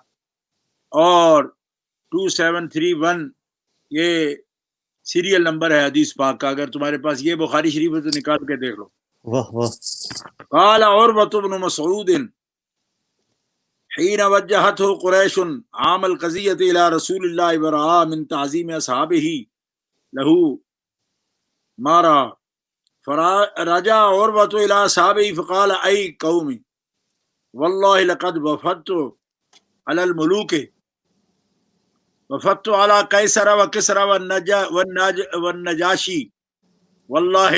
[SPEAKER 1] اور 2731 یہ سیریل نمبر ہے حدیث پاک کا۔ اگر تمہارے پاس یہ بخاری شریف ہے تو نکال کے دیکھ لو۔
[SPEAKER 3] واہ واہ۔
[SPEAKER 1] قال عروة بن مسعود حين وجهته قريش عام القضية إلى رسول الله ورأى من تعظيم أصحابه له ما رأى، فرجع عروة إلى أصحابه فقال أي قوم والله لقد وفدت على الملوك، وفدت على قيصر وكسرى والنجاشي، والله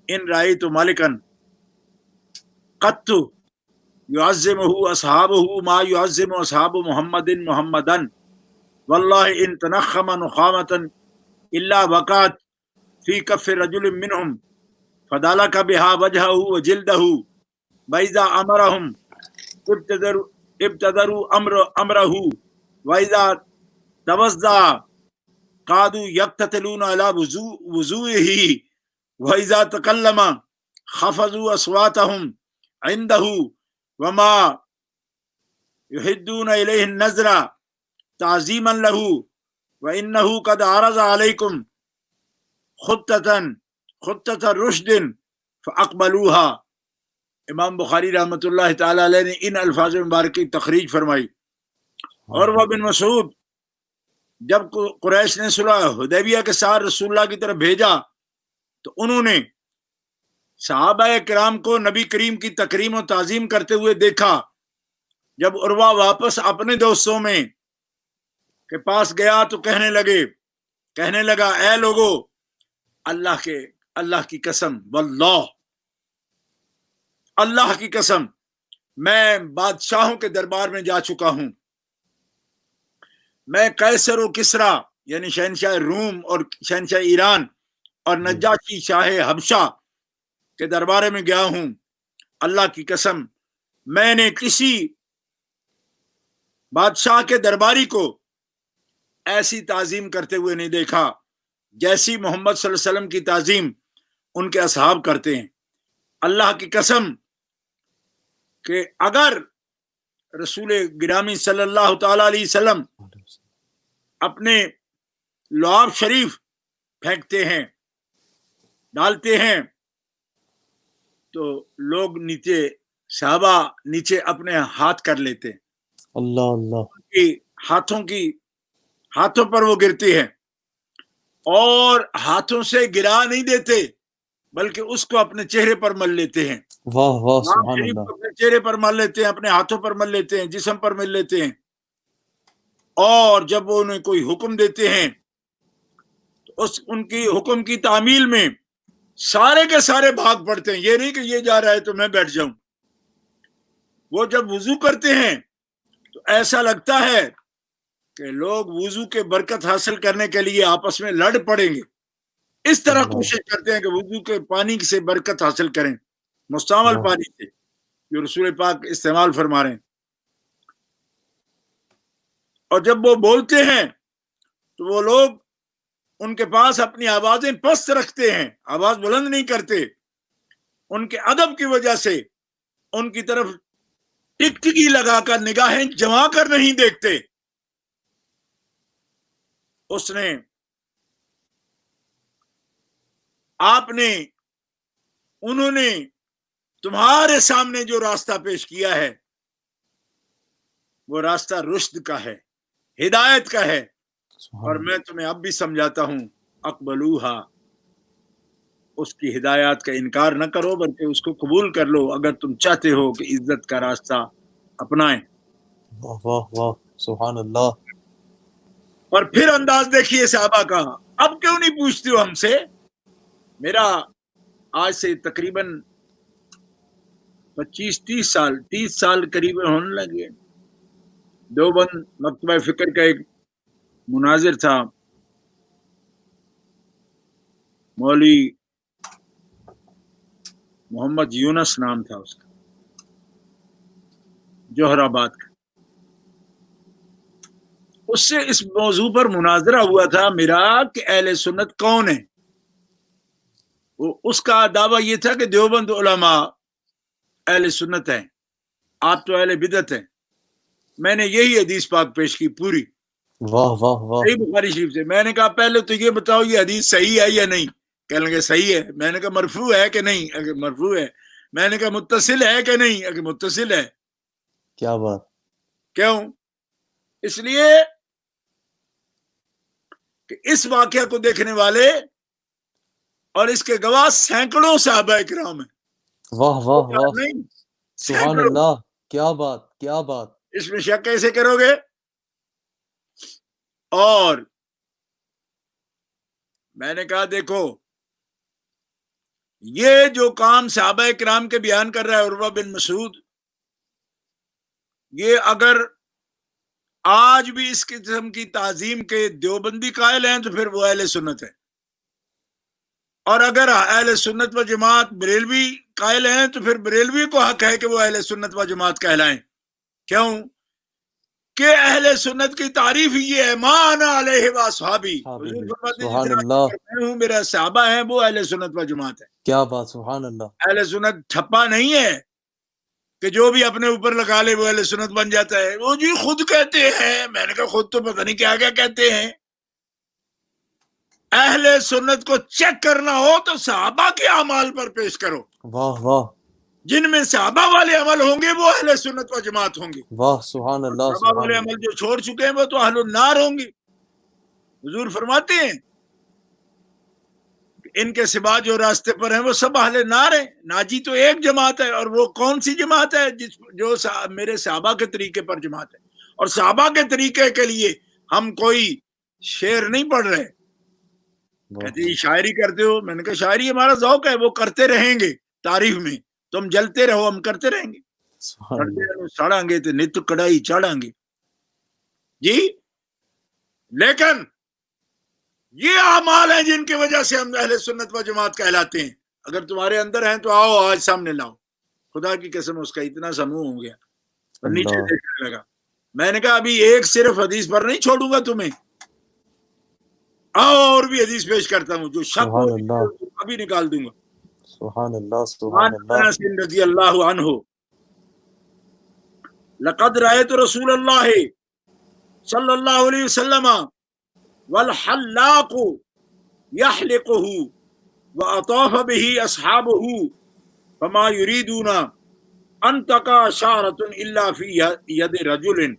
[SPEAKER 1] إن رأيت ملكا قط يعظمه أصحابه ما يعظم أصحاب محمدا، والله إن تنخم نخامة إلا وقعت في كف رجل منهم فدلك بها وجهه وجلده، وإذا أمرهم ابتدروا أمره، وإذا توضأ قعدوا يقتتلون على وضوئه، وإذا تكلم خفضوا أصواتهم عنده، وما يحدون إليه النظر تعظيما له، وإنه قد عرض عليكم خطة رشد فأقبلوها۔ امام بخاری رحمۃ اللہ تعالی علیہ نے ان الفاظ مبارک کی تخریج فرمائی۔ اور وہ بن مسعود جب قریش نے صلح حدیبیہ کے ساتھ رسول اللہ کی طرف بھیجا تو انہوں نے صحابہ کرام کو نبی کریم کی تکریم و تعظیم کرتے ہوئے دیکھا۔ جب عروہ واپس اپنے دوستوں میں کے پاس گیا تو کہنے لگا اے لوگو، اللہ کی قسم، واللہ اللہ کی قسم، میں بادشاہوں کے دربار میں جا چکا ہوں، میں قیصر و کسرا یعنی شہنشاہ روم اور شہنشاہ ایران اور نجاشی شاہ حبشہ کے دربارے میں گیا ہوں۔ اللہ کی قسم میں نے کسی بادشاہ کے درباری کو ایسی تعظیم کرتے ہوئے نہیں دیکھا جیسی محمد صلی اللہ علیہ وسلم کی تعظیم ان کے اصحاب کرتے ہیں۔ اللہ کی قسم کہ اگر رسول گرامی صلی اللہ تعالی علیہ وسلم اپنے لعاب شریف پھینکتے ہیں، ڈالتے ہیں، تو لوگ نیچے، صحابہ نیچے اپنے ہاتھ کر لیتے ہیں،
[SPEAKER 3] اللہ اللہ،
[SPEAKER 1] ہاتھوں پر وہ گرتی ہے، اور ہاتھوں سے گرا نہیں دیتے بلکہ اس کو اپنے چہرے پر مل لیتے ہیں۔
[SPEAKER 3] واہ واہ، سبحان اللہ۔
[SPEAKER 1] اپنے چہرے پر مل لیتے ہیں، اپنے ہاتھوں پر مل لیتے ہیں، جسم پر مل لیتے ہیں، اور جب وہ انہیں کوئی حکم دیتے ہیں تو ان کی حکم کی تعمیل میں سارے کے سارے بھاگ پڑتے ہیں۔ یہ نہیں کہ یہ جا رہا ہے تو میں بیٹھ جاؤں۔ وہ جب وضو کرتے ہیں تو ایسا لگتا ہے کہ لوگ وضو کے برکت حاصل کرنے کے لیے آپس میں لڑ پڑیں گے، اس طرح کوشش کرتے ہیں کہ وضو کے پانی سے برکت حاصل کریں، مستعمل پانی سے جو رسول پاک استعمال فرما رہے ہیں۔ اور جب وہ بولتے ہیں تو وہ لوگ ان کے پاس اپنی آوازیں پست رکھتے ہیں، آواز بلند نہیں کرتے۔ ان کے ادب کی وجہ سے ان کی طرف ٹکٹکی لگا کر نگاہیں جما کر نہیں دیکھتے، اس نے انہوں نے تمہارے سامنے جو راستہ پیش کیا ہے وہ راستہ رشد کا ہے، ہدایت کا ہے، اور میں تمہیں اب بھی سمجھاتا ہوں اقبلوہا، اس کی ہدایات کا انکار نہ کرو بلکہ اس کو قبول کر لو اگر تم چاہتے ہو کہ عزت کا راستہ اپنائیں۔
[SPEAKER 3] واہ واہ واہ، سبحان اللہ۔
[SPEAKER 1] اور پھر انداز دیکھیے صحابہ کا، اب کیوں نہیں پوچھتے ہو ہم سے؟ میرا آج سے تقریباً 25-30 سال قریب ہونے لگے، دیوبند مکتبہ فکر کا ایک مناظر تھا، مولوی محمد یونس نام تھا اس کا، جوہر آباد کا۔ اس سے اس موضوع پر مناظرہ ہوا تھا میرا کہ اہل سنت کون ہے۔ اس کا دعویٰ یہ تھا کہ دیوبند علماء اہل سنت ہیں، آپ تو اہل بدعت ہیں۔ میں نے یہی حدیث پاک پیش کی پوری،
[SPEAKER 3] واہ واہ واہ،
[SPEAKER 1] صحیح بخاری شریف سے۔ میں نے کہا پہلے تو یہ بتاؤ یہ حدیث صحیح ہے یا نہیں؟ کہنے لگے صحیح ہے۔ میں نے کہا مرفوع ہے کہ نہیں؟ اگر مرفوع ہے۔ میں نے کہا متصل ہے کہ نہیں؟ اگر متصل ہے۔
[SPEAKER 3] کیا بات!
[SPEAKER 1] کیوں؟ اس لیے کہ اس واقعہ کو دیکھنے والے اور اس کے گواہ سینکڑوں صحابہ کرام ہیں۔
[SPEAKER 3] واہ واہ واہ،
[SPEAKER 1] نہیں،
[SPEAKER 3] سبحان
[SPEAKER 1] سینکڑوں۔
[SPEAKER 3] اللہ، کیا بات کیا بات!
[SPEAKER 1] اس میں شک کیسے کرو گے؟ اور میں نے کہا دیکھو، یہ جو کام صحابہ کرام کے بیان کر رہا ہے عروہ بن مسعود، یہ اگر آج بھی اس قسم کی تعظیم کے دیوبندی قائل ہیں تو پھر وہ اہل سنت ہے، اور اگر اہل سنت و جماعت بریلوی قائل ہیں تو پھر بریلوی کو حق ہے کہ وہ اہل سنت و جماعت کہلائیں۔ کیوں کہ اہل سنت کی تعریف ہی یہ ہے، ما انا علیہ و اصحابی،
[SPEAKER 3] سبحان اللہ،
[SPEAKER 1] میں ہوں، میرا صحابہ ہیں، وہ اہل سنت و جماعت ہے۔
[SPEAKER 3] کیا بات، سبحان اللہ۔
[SPEAKER 1] اہل سنت ٹھپا نہیں ہے کہ جو بھی اپنے اوپر لگا لے وہ اہل سنت بن جاتا ہے۔ وہ جی خود کہتے ہیں، میں نے کہا خود تو پتہ نہیں کیا کیا کہتے ہیں۔ اہل سنت کو چیک کرنا ہو تو صحابہ کے اعمال پر پیش کرو،
[SPEAKER 3] واہ واہ
[SPEAKER 1] جن میں صحابہ والے عمل ہوں گے وہ اہل سنت و جماعت ہوں گے،
[SPEAKER 3] واہ، سبحان اللہ
[SPEAKER 1] صحابہ
[SPEAKER 3] سبحان
[SPEAKER 1] والے
[SPEAKER 3] اللہ۔
[SPEAKER 1] عمل جو چھوڑ چکے ہیں وہ تو اہل النار ہوں گے۔ حضور فرماتے ہیں کہ ان کے سوا جو راستے پر ہیں وہ سب اہل نار ہیں، ناجی تو ایک جماعت ہے، اور وہ کون سی جماعت ہے؟ جو میرے صحابہ کے طریقے پر جماعت ہے۔ اور صحابہ کے طریقے کے لیے ہم کوئی شعر نہیں پڑھ رہے۔ کہتے ہیں شاعری کرتے ہو؟ میں نے کہا شاعری ہمارا ذوق ہے، وہ کرتے رہیں گے تعریف میں، تم جلتے رہو ہم کرتے رہیں گے، سڑیں گے تو نت کڑائی چڑھیں گے جی۔ لیکن یہ اعمال ہیں جن کی وجہ سے ہم اہل سنت و جماعت کہلاتے ہیں۔ اگر تمہارے اندر ہیں تو آؤ آج سامنے لاؤ۔ خدا کی قسم اس کا اتنا سا منہ ہو گیا اور نیچے دیکھنے لگا۔ میں نے کہا ابھی ایک صرف حدیث پر نہیں چھوڑوں گا تمہیں، آؤ اور بھی حدیث پیش کرتا ہوں، جو شک ہو ابھی نکال دوں گا۔
[SPEAKER 3] سبحان اللہ سبحان اللہ۔
[SPEAKER 1] انس رضی اللہ عنہ، لقد رأيت رسول اللہ صلی اللہ علیہ وسلم والحلاق يحلقه وأطاف به أصحابه فما يريدون أن تقع شعرة إلا في يد رجل۔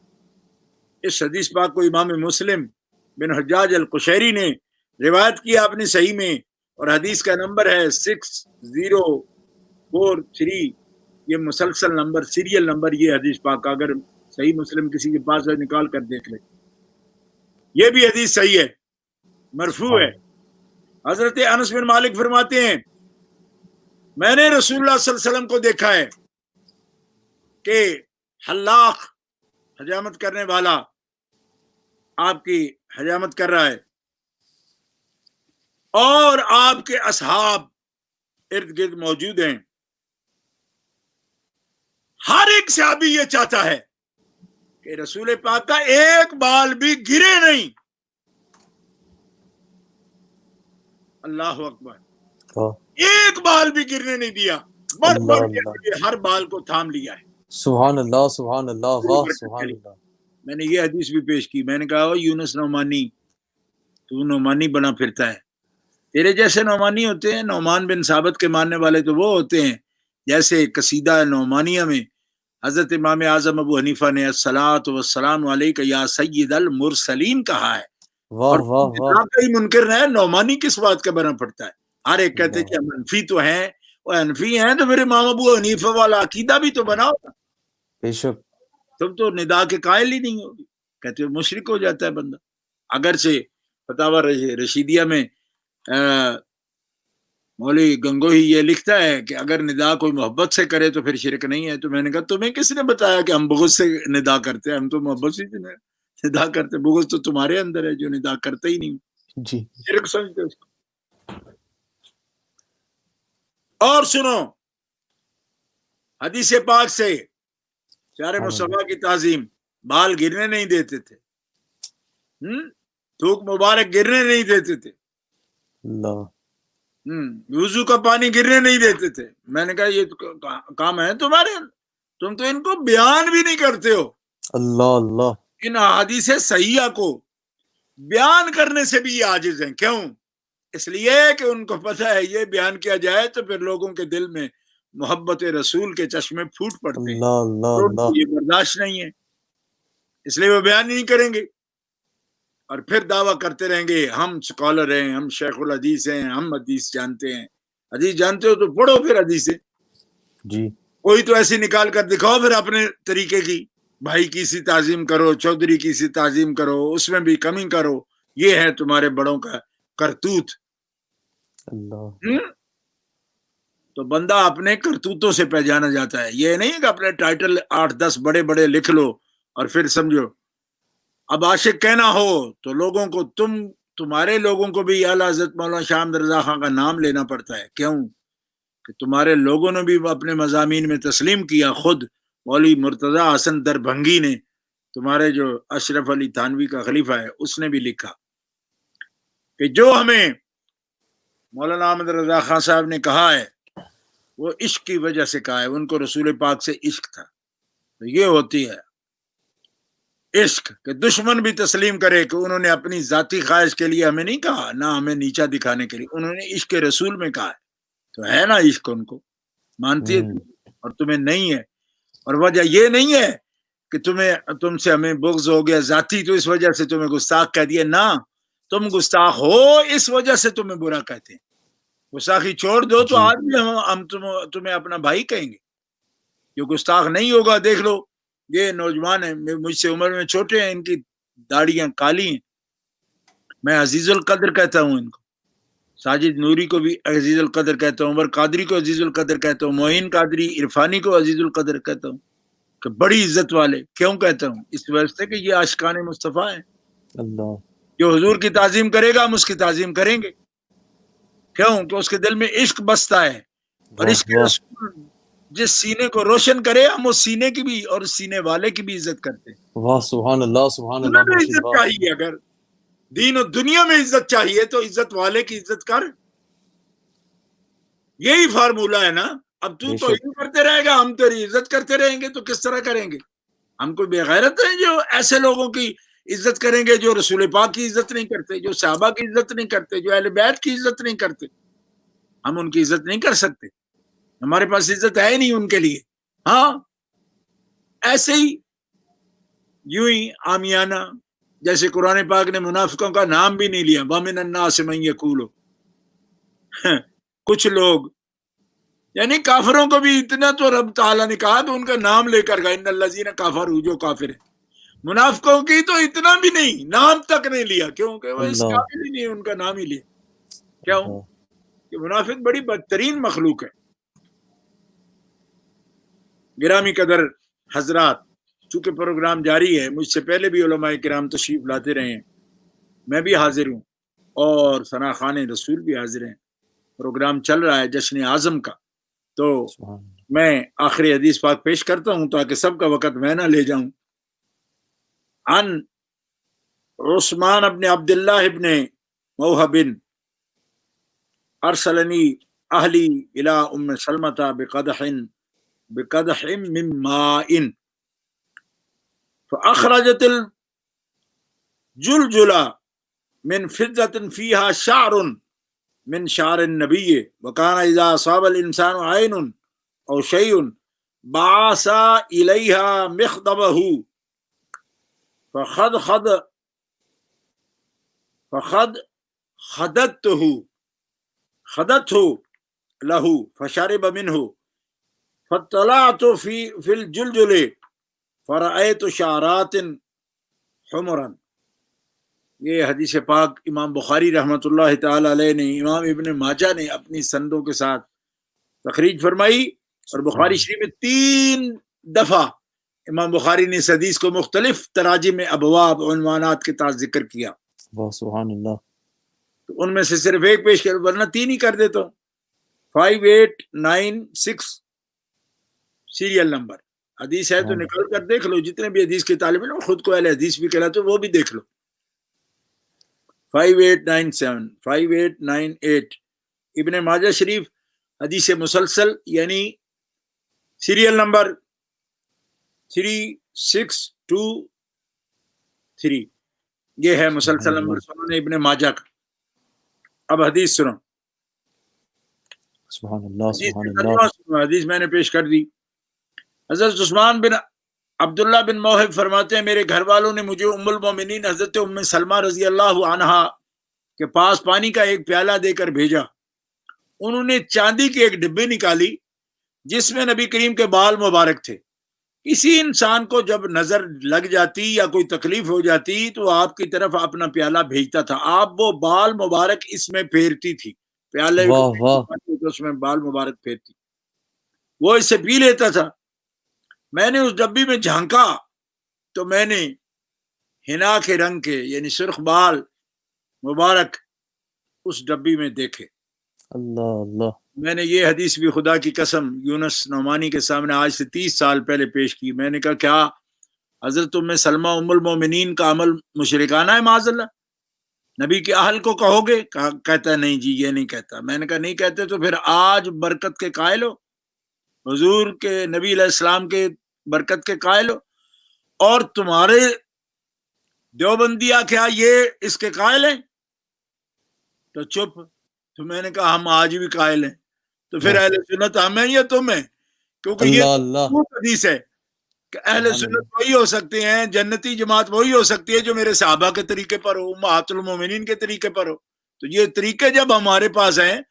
[SPEAKER 1] اس حدیث پاک کو امام مسلم بن حجاج القشیری نے روایت کیا اپنی صحیح میں، اور حدیث کا نمبر ہے 6043۔ یہ مسلسل نمبر، سیریل نمبر یہ حدیث پاک کا، اگر صحیح مسلم کسی کے پاس ہے نکال کر دیکھ لے۔ یہ بھی حدیث صحیح ہے، مرفوع ہے۔ حضرت انس بن مالک فرماتے ہیں میں نے رسول اللہ صلی اللہ علیہ وسلم کو دیکھا ہے کہ حلاق، حجامت کرنے والا، آپ کی حجامت کر رہا ہے، اور آپ کے اصحاب ارد گرد موجود ہیں۔ ہر ایک صحابی یہ چاہتا ہے کہ رسول پاک کا ایک بال بھی گرے نہیں۔ اللہ اکبر، ایک بال بھی گرنے نہیں دیا، بڑھ بڑھ کے ہر بال کو تھام لیا ہے۔
[SPEAKER 3] سبحان اللہ سبحان اللہ، واہ سبحان اللہ۔
[SPEAKER 1] میں نے یہ حدیث بھی پیش کی، میں نے کہا یونس نعمانی تو نعمانی بنا پھرتا ہے. تیرے جیسے نعمانی ہوتے ہیں. نعمان بن ثابت کے ماننے والے تو وہ ہوتے ہیں جیسے قصیدہ نعمانیہ میں حضرت امام اعظم ابو حنیفہ نے الصلاۃ والسلام علیک یا سید المرسلین کہا ہے. اور کئی منکر ہے نعمانی کس بات کا بنا پڑتا ہے. ہر ایک کہتے کہ منفی تو ہیں, وہ انفی ہیں تو پھر امام ابو حنیفہ والا عقیدہ بھی تو بناؤ.
[SPEAKER 3] بے شک
[SPEAKER 1] تم تو ندا کے قائل ہی نہیں ہوگی. کہتے ہو مشرک ہو جاتا ہے بندہ. اگرچہ فتاوی رشیدیہ میں مولوی گنگوہی یہ لکھتا ہے کہ اگر ندا کوئی محبت سے کرے تو پھر شرک نہیں ہے. تو میں نے کہا تمہیں کس نے بتایا کہ ہم بغض سے ندا کرتے ہیں؟ ہم تو محبت سے ندا کرتے. بغض تو تمہارے اندر ہے جو ندا کرتے ہی نہیں.
[SPEAKER 3] جی
[SPEAKER 1] شرک سمجھتے اس کو. اور سنو حدیث پاک سے پیارے مصطفیٰ کی تعظیم. بال گرنے نہیں دیتے تھے, تھوک مبارک گرنے نہیں دیتے تھے,
[SPEAKER 3] اللہ
[SPEAKER 1] وضو کا پانی گرنے نہیں دیتے تھے. میں نے کہا یہ کام ہے تمہارے, تم تو ان کو بیان بھی نہیں کرتے ہو.
[SPEAKER 3] اللہ اللہ
[SPEAKER 1] ان احادیث صحیحہ کو بیان کرنے سے بھی یہ عاجز ہیں. کیوں؟ اس لیے کہ ان کو پتہ ہے یہ بیان کیا جائے تو پھر لوگوں کے دل میں محبت رسول کے چشمے پھوٹ پڑتے ہیں. یہ برداشت نہیں ہے, اس لیے وہ بیان نہیں کریں گے. اور پھر دعویٰ کرتے رہیں گے ہم سکالر ہیں, ہم شیخ الحدیث ہیں, ہم حدیث جانتے ہیں. حدیث جانتے ہو تو پڑھو پھر حدیث
[SPEAKER 3] جی.
[SPEAKER 1] کوئی تو ایسی نکال کر دکھاؤ پھر اپنے طریقے کی. بھائی کی سی تعظیم کرو, چودھری کی سی تعظیم کرو, اس میں بھی کمی کرو. یہ ہے تمہارے بڑوں کا کرتوت. تو بندہ اپنے کرتوتوں سے پہچانا جاتا ہے. یہ نہیں کہ اپنے ٹائٹل 8-10 بڑے بڑے لکھ لو اور پھر سمجھو. اب عاشق کہنا ہو تو لوگوں کو تمہارے لوگوں کو بھی اعلیٰ حضرت مولانا شاہ احمد رضا خان کا نام لینا پڑتا ہے. کیوں؟ کہ تمہارے لوگوں نے بھی اپنے مضامین میں تسلیم کیا. خود مولوی مرتضی حسن دربھنگی نے, تمہارے جو اشرف علی تھانوی کا خلیفہ ہے, اس نے بھی لکھا کہ جو ہمیں مولانا احمد رضا خان صاحب نے کہا ہے وہ عشق کی وجہ سے کہا ہے. ان کو رسول پاک سے عشق تھا. تو یہ ہوتی ہے عشق کہ دشمن بھی تسلیم کرے کہ انہوں نے اپنی ذاتی خواہش کے لیے ہمیں نہیں کہا, نہ ہمیں نیچا دکھانے کے لیے. انہوں نے عشق رسول میں کہا ہے. تو ہے نا عشق ان کو مانتی ہے اور تمہیں نہیں ہے. اور وجہ یہ نہیں ہے کہ تم سے ہمیں بغض ہو گیا ذاتی تو اس وجہ سے تمہیں گستاخ کہہ دیا. نہ, تم گستاخ ہو اس وجہ سے تمہیں برا کہتے ہیں. گستاخی چھوڑ دو تو آج بھی ہم تمہیں اپنا بھائی کہیں گے. جو گستاخ نہیں ہوگا دیکھ لو, یہ نوجوان ہیں مجھ سے عمر میں چھوٹے ہیں, ان کی داڑیاں کالی ہیں. میں عزیز القدر کہتا ہوں ان کو. ساجد نوری کو بھی عزیز القدر کہتا ہوں, عمر قادری کو عزیز القدر کہتا ہوں, معین قادری عرفانی کو عزیز القدر کہتا ہوں کہ بڑی عزت والے. کیوں کہتا ہوں؟ اس وجہ سے کہ یہ عاشقان مصطفیٰ ہیں.
[SPEAKER 3] اللہ
[SPEAKER 1] جو حضور کی تعظیم کرے گا ہم اس کی تعظیم کریں گے. کیوں کہ اس کے دل میں عشق بستا ہے. اور عشق رسول جس سینے کو روشن کرے ہم اس سینے کی بھی اور اس سینے والے کی بھی عزت کرتے ہیں.
[SPEAKER 3] واہ سبحان اللہ سبحان اللہ.
[SPEAKER 1] عزت چاہیے, اگر دین و دنیا میں عزت چاہیے تو عزت والے کی عزت کر. یہی فارمولہ ہے نا. اب تو یہ کرتے رہے گا, ہم تیری عزت کرتے رہیں گے تو کس طرح کریں گے؟ ہم کوئی بے غیرت ہیں جو ایسے لوگوں کی عزت کریں گے جو رسول پاک کی عزت نہیں کرتے, جو صحابہ کی عزت نہیں کرتے, جو اہل بیت کی عزت نہیں کرتے. ہم ان کی عزت نہیں کر سکتے, ہمارے پاس عزت ہے نہیں ان کے لیے. ہاں ایسے ہی یوں ہی عامیانہ جیسے قرآن پاک نے منافقوں کا نام بھی نہیں لیا. وَمِنَ النَّاسِ مَن يَقُولُ, کچھ لوگ یعنی کافروں کو بھی اتنا تو رب تعالیٰ نے کہا تو ان کا نام لے کر گا, ان الذین کفروا, جو کافر ہیں. منافقوں کی تو اتنا بھی نہیں, نام تک نہیں لیا. کیونکہ وہ اس قابل ہی نہیں ان کا نام ہی لیا. کیوں کہ منافق بڑی بدترین مخلوق ہے. گرامی قدر حضرات, چونکہ پروگرام جاری ہے, مجھ سے پہلے بھی علماء کرام تشریف لاتے رہے ہیں, میں بھی حاضر ہوں اور ثنا خان رسول بھی حاضر ہیں. پروگرام چل رہا ہے جشن اعظم کا, تو میں آخری حدیث پاک پیش کرتا ہوں تاکہ سب کا وقت میں نہ لے جاؤں. عن عثمان ابن عبداللہ ابن موہب ارسلنی اہلی الى ام سلمۃ بقدح من ماء فاخرجت الجلجل من فضة فيها شعر من شعر النبي وكان إذا أصاب الإنسان عين أو شيء بعث إليها مخضبه خدته له فشرب منه فاطلعت في الجلجل فرأيت شعرات حمرا. یہ حدیث پاک امام بخاری رحمۃ اللہ تعالی علیہ نے امام ابن ماجہ نے اپنی سندوں کے ساتھ تخریج فرمائی، اور بخاری شریف میں 3 دفعہ امام بخاری نے اس حدیث کو مختلف تراجم ابواب عنوانات کے تحت ذکر کیا.
[SPEAKER 3] سبحان اللہ.
[SPEAKER 1] تو ان میں سے صرف ایک پیش کر، ورنہ 3 ہی کر دیتا ہوں. 5896 سیریل نمبر حدیث ہے، تو نکال کر دیکھ لو. جتنے بھی حدیث کے طالب علم خود کو اہل حدیث بھی کہلاتے وہ بھی دیکھ لو. 5897 5898 ابن ماجہ شریف حدیث مسلسل، یعنی سیریل نمبر 3623، یہ ہے مسلسل نمبر سنن ابن ماجہ کا. اب حدیث سنو.
[SPEAKER 3] سبحان اللہ سبحان اللہ.
[SPEAKER 1] حدیث میں نے پیش کر دی. حضرت عثمان بن عبداللہ بن موہب فرماتے ہیں میرے گھر والوں نے مجھے ام المومنین حضرت ام سلمہ رضی اللہ عنہا کے پاس پانی کا ایک پیالہ دے کر بھیجا. انہوں نے چاندی کی ایک ڈبی نکالی جس میں نبی کریم کے بال مبارک تھے. کسی انسان کو جب نظر لگ جاتی یا کوئی تکلیف ہو جاتی تو آپ کی طرف اپنا پیالہ بھیجتا تھا. آپ وہ بال مبارک اس میں پھیرتی تھی، پیالے اس میں بال مبارک پھیرتی، وہ اس سے پی لیتا تھا. میں نے اس ڈبی میں جھانکا تو میں نے ہنا کے رنگ کے یعنی سرخ بال مبارک اس ڈبی میں دیکھے.
[SPEAKER 3] اللہ اللہ. میں
[SPEAKER 1] نے یہ حدیث بھی خدا کی قسم یونس نعمانی کے سامنے آج سے 30 سال پہلے پیش کی. میں نے کہا کیا حضرت ام سلمہ ام المومنین کا عمل مشرکانہ ہے معاذ اللہ؟ نبی کے اہل کو کہو گے؟ کہتا ہے نہیں جی یہ نہیں کہتا. میں نے کہا نہیں کہتے تو پھر آج برکت کے قائل ہو، حضور کے نبی علیہ السلام کے برکت کے قائل ہو، اور تمہارے دیوبندیہ کیا یہ اس کے قائل ہیں؟ تو چپ. تو میں نے کہا ہم آج بھی قائل ہیں. تو پھر اہل سنت ہم ہیں یا تم ہیں؟ کیونکہ یہ حدیث ہے کہ اہل سنت وہی ہو سکتے ہیں، جنتی جماعت وہی ہو سکتی ہے جو میرے صحابہ کے طریقے پر ہو، امہات المومنین کے طریقے پر ہو. تو یہ طریقے جب ہمارے پاس ہیں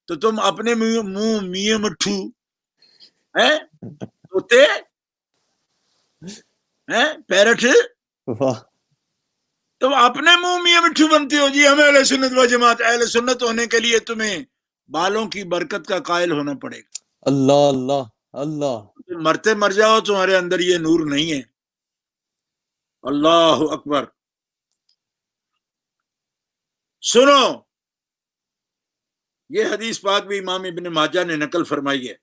[SPEAKER 1] تو تم اپنے منہ میاں مٹھو توتے پیرٹ تم اپنے منہ میاں مٹھو بنتے ہو. جی ہم اہل سنت و جماعت. اہل سنت ہونے کے لیے تمہیں بالوں کی برکت کا قائل ہونا پڑے گا.
[SPEAKER 3] اللہ اللہ اللہ.
[SPEAKER 1] تم مرتے مر جاؤ تمہارے اندر یہ نور نہیں ہے. اللہ اکبر. سنو یہ حدیث پاک بھی امام ابن ماجہ نے نقل فرمائی ہے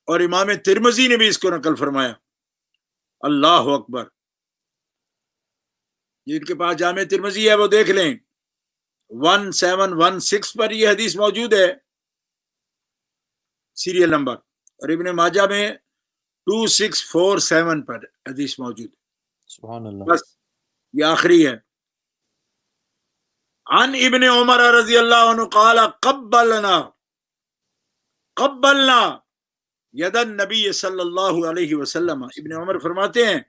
[SPEAKER 1] اور امام ترمذی نے بھی اس کو نقل فرمایا. اللہ اکبر. جن کے پاس جامع ترمذی ہے وہ دیکھ لیں 1716 پر یہ حدیث موجود ہے سیریل نمبر، اور ابن ماجہ میں 2647 پر حدیث موجود ہے.
[SPEAKER 3] سبحان اللہ.
[SPEAKER 1] بس یہ آخری ہے. عن ابن عمر رضی اللہ عنہ قال قبلنا ید النبی صلی اللہ علیہ وسلم. ابن عمر فرماتے ہیں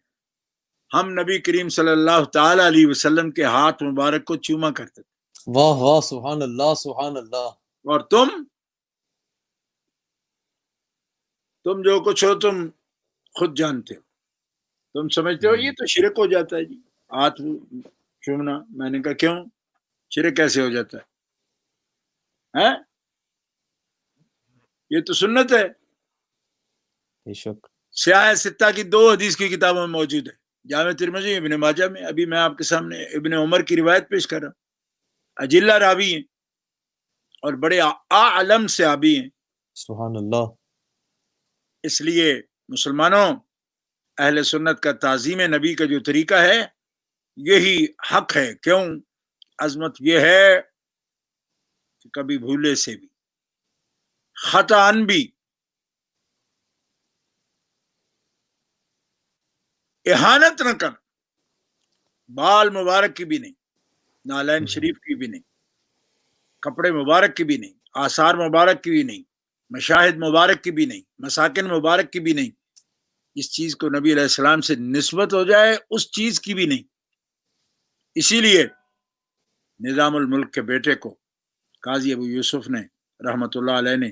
[SPEAKER 1] ہم نبی کریم صلی اللہ تعالی علیہ وسلم کے ہاتھ مبارک کو چوما کرتے تھے.
[SPEAKER 3] واہ واہ سبحان اللہ سبحان اللہ.
[SPEAKER 1] اور تم جو کچھ ہو تم خود جانتے ہو. تم سمجھتے ہو یہ تو شرک ہو جاتا ہے جی ہاتھ چومنا. میں نے کہا کیوں شرک کیسے ہو جاتا ہے؟ یہ تو سنت ہے.
[SPEAKER 3] بے شک.
[SPEAKER 1] سیاہ ستہ کی 2 حدیث کی کتابوں میں موجود ہے، جامع ترمذی ابن ماجہ میں. ابھی میں آپ کے سامنے ابن عمر کی روایت پیش کر رہا ہوں. اجلہ راوی ہیں اور بڑے اعلم صحابی ہیں.
[SPEAKER 3] سبحان اللہ.
[SPEAKER 1] اس لیے مسلمانوں اہل سنت کا تعظیم نبی کا جو طریقہ ہے یہی حق ہے. کیوں؟ عظمت یہ ہے کہ کبھی بھولے سے بھی خطأً بھی اہانت نہ کر، بال مبارک کی بھی نہیں. نالین شریف کی بھی نہیں، کپڑے مبارک کی بھی نہیں، آثار مبارک کی بھی نہیں، مشاہد مبارک کی بھی نہیں، مساکن مبارک کی بھی نہیں، اس چیز کو نبی علیہ السلام سے نسبت ہو جائے اس چیز کی بھی نہیں۔ اسی لیے نظام الملک کے بیٹے کو قاضی ابو یوسف نے رحمت اللہ علیہ نے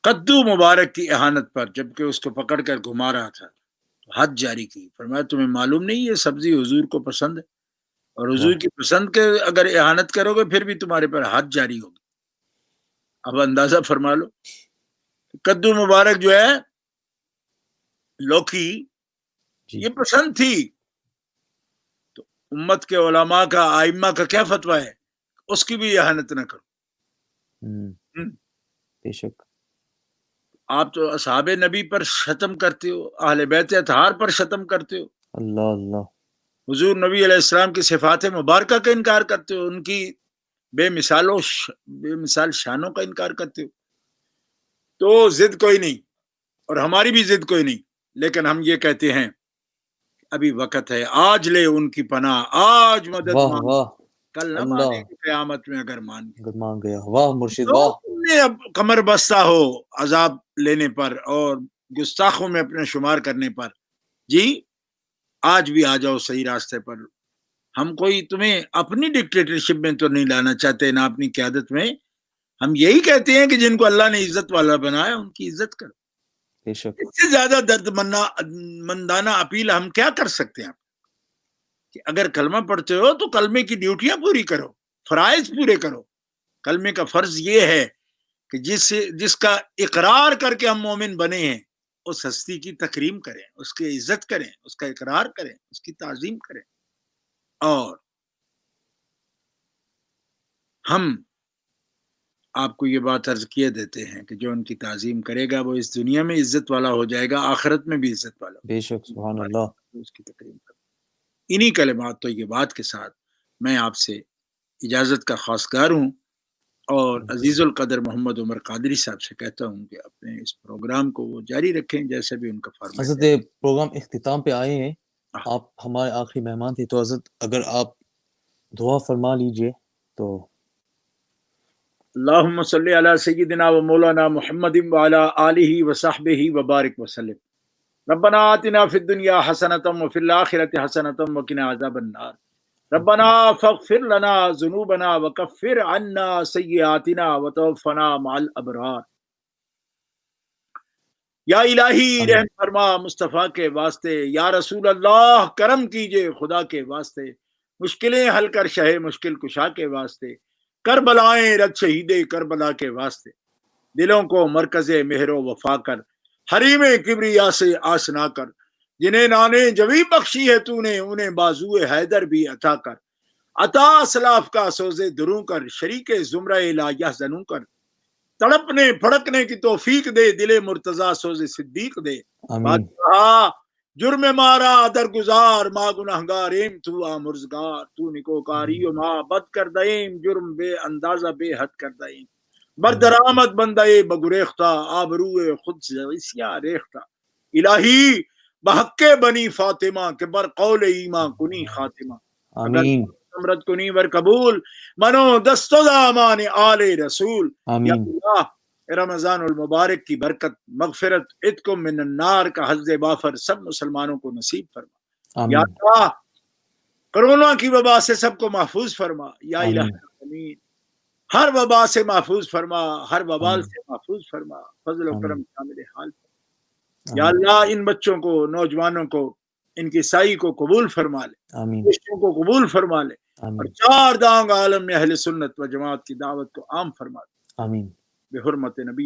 [SPEAKER 1] قدو مبارک کی اہانت پر، جبکہ اس کو پکڑ کر گھما رہا تھا، حد جاری کی، فرمایا تمہیں معلوم نہیں یہ سبزی حضور کو پسند ہے، اور حضور کی پسند کے اگر اہانت کرو گے پھر بھی تمہارے پر حد جاری ہوگی۔ اب اندازہ فرما لو، کدو مبارک جو ہے لوکی یہ پسند تھی، تو امت کے علماء کا ائمہ کا کیا فتویٰ ہے، اس کی بھی اہانت نہ کرو۔
[SPEAKER 3] بے شک
[SPEAKER 1] آپ تو اصحاب نبی پر شتم کرتے ہو، اہل بیت اطہار پر شتم کرتے ہو،
[SPEAKER 3] اللہ اللہ،
[SPEAKER 1] حضور نبی علیہ السلام کی صفات مبارکہ کا انکار کرتے ہو، ان کی بے مثال شانوں کا انکار کرتے ہو۔ تو ضد کوئی نہیں، اور ہماری بھی ضد کوئی نہیں، لیکن ہم یہ کہتے ہیں ابھی وقت ہے، آج لے ان کی پناہ، آج مدد
[SPEAKER 3] واہ
[SPEAKER 1] مانگ،
[SPEAKER 3] واہ،
[SPEAKER 1] کل نہ
[SPEAKER 3] اللہ
[SPEAKER 1] مانے گی قیامت میں اگر مان گے۔
[SPEAKER 3] اگر مان گیا، واہ مرشد
[SPEAKER 1] تو
[SPEAKER 3] واہ،
[SPEAKER 1] تم نے اب کمر بستہ ہو عذاب لینے پر اور گستاخوں میں اپنے شمار کرنے پر، جی آج بھی آ جاؤ صحیح راستے پر۔ ہم کوئی تمہیں اپنی ڈکٹیٹرشپ میں تو نہیں لانا چاہتے، نہ اپنی قیادت میں، ہم یہی کہتے ہیں کہ جن کو اللہ نے عزت والا بنایا ان کی عزت کرو۔
[SPEAKER 3] بے شک
[SPEAKER 1] اس سے زیادہ درد مندانہ اپیل ہم کیا کر سکتے ہیں؟ کہ اگر کلمہ پڑھتے ہو تو کلمے کی ڈیوٹیاں پوری کرو، فرائض پورے کرو۔ کلمے کا فرض یہ ہے کہ جس کا اقرار کر کے ہم مومن بنے ہیں اس ہستی کی تکریم کریں، اس کی عزت کریں، اس کا اقرار کریں، اس کی تعظیم کریں۔ اور ہم آپ کو یہ بات عرض کیے دیتے ہیں کہ جو ان کی تعظیم کرے گا وہ اس دنیا میں عزت والا ہو جائے گا، آخرت میں بھی عزت والا
[SPEAKER 3] بے شک، سبحان اللہ۔
[SPEAKER 1] اس کی تکریم کریں۔ انہی کلمات تو یہ بات کے ساتھ میں آپ سے اجازت کا خواستگار ہوں، اور عزیز القدر محمد عمر قادری صاحب سے کہتا ہوں کہ اپنے اس پروگرام کو وہ جاری رکھیں جیسے بھی ان کا فرمان ہے۔
[SPEAKER 3] حضرت پروگرام اختتام پہ آئے ہیں، آپ ہمارے آخری مہمان تھے، تو حضرت اگر آپ دعا فرما لیجئے تو۔
[SPEAKER 1] اللہم صلی علی سیدنا و مولانا محمد وعلی آلہ وصحبہ وبارک وسلم۔ ربنا آتنا فی الدنیا حسنۃ وفی الآخرۃ حسنۃ وقنا عذاب النار۔ ربنا فاغفر لنا ذنوبنا وکفر عنا سیئاتنا وتوفنا مع الابرار۔ یا الہی رحم فرما مصطفیٰ کے واسطے، یا رسول اللہ کرم کیجئے خدا کے واسطے، مشکلیں حل کر شہ مشکل کشا کے واسطے، کربلائیں رد شہید کربلا کے واسطے، دلوں کو مرکز مہر و وفا کر، حریم کبریا سے آشنا کر، جنہیں نانے جوی بخشی ہے تو نے انہیں بازو حیدر بھی عطا کر، عطا اسلاف کا سوزے دروں کر، شریک زمرہ لا یحزنوں کر، تڑپنے پھڑکنے کی توفیق دے، دل مرتضی سوزے صدیق دے۔ بادشاہ جرم مارا درگزار، ما گناہگاریم تو آمرزگار، تو نکوکاری و ما بد کردیم، جرم بے اندازہ بے حد کردیم، بردرآمد بندے بگریختہ، آبروئے خود سے ریختہ، الہی بحق بنی فاطمہ کے بر قول ایمان کنی خاتمہ،
[SPEAKER 3] آمین
[SPEAKER 1] امرت کنی ور قبول، منو دست و دامان آل رسول۔ یا اللہ رمضان المبارک کی برکت، مغفرت، عتق من النار کا حظ بافر سب مسلمانوں کو نصیب فرما۔ یا اللہ کرونا کی وبا سے سب کو محفوظ فرما۔ یا الہ آمین، ہر وبا سے محفوظ فرما، ہر وبال سے محفوظ فرما، فضل و کرم شامل حال فرما۔ یا اللہ ان بچوں کو، نوجوانوں کو، ان کی سائی کو قبول فرما لے، بچوں کو قبول فرما لے، اور چار دانگ عالم میں اہل سنت و جماعت کی دعوت کو عام فرما دے،
[SPEAKER 3] آمین
[SPEAKER 1] بحرمت نبی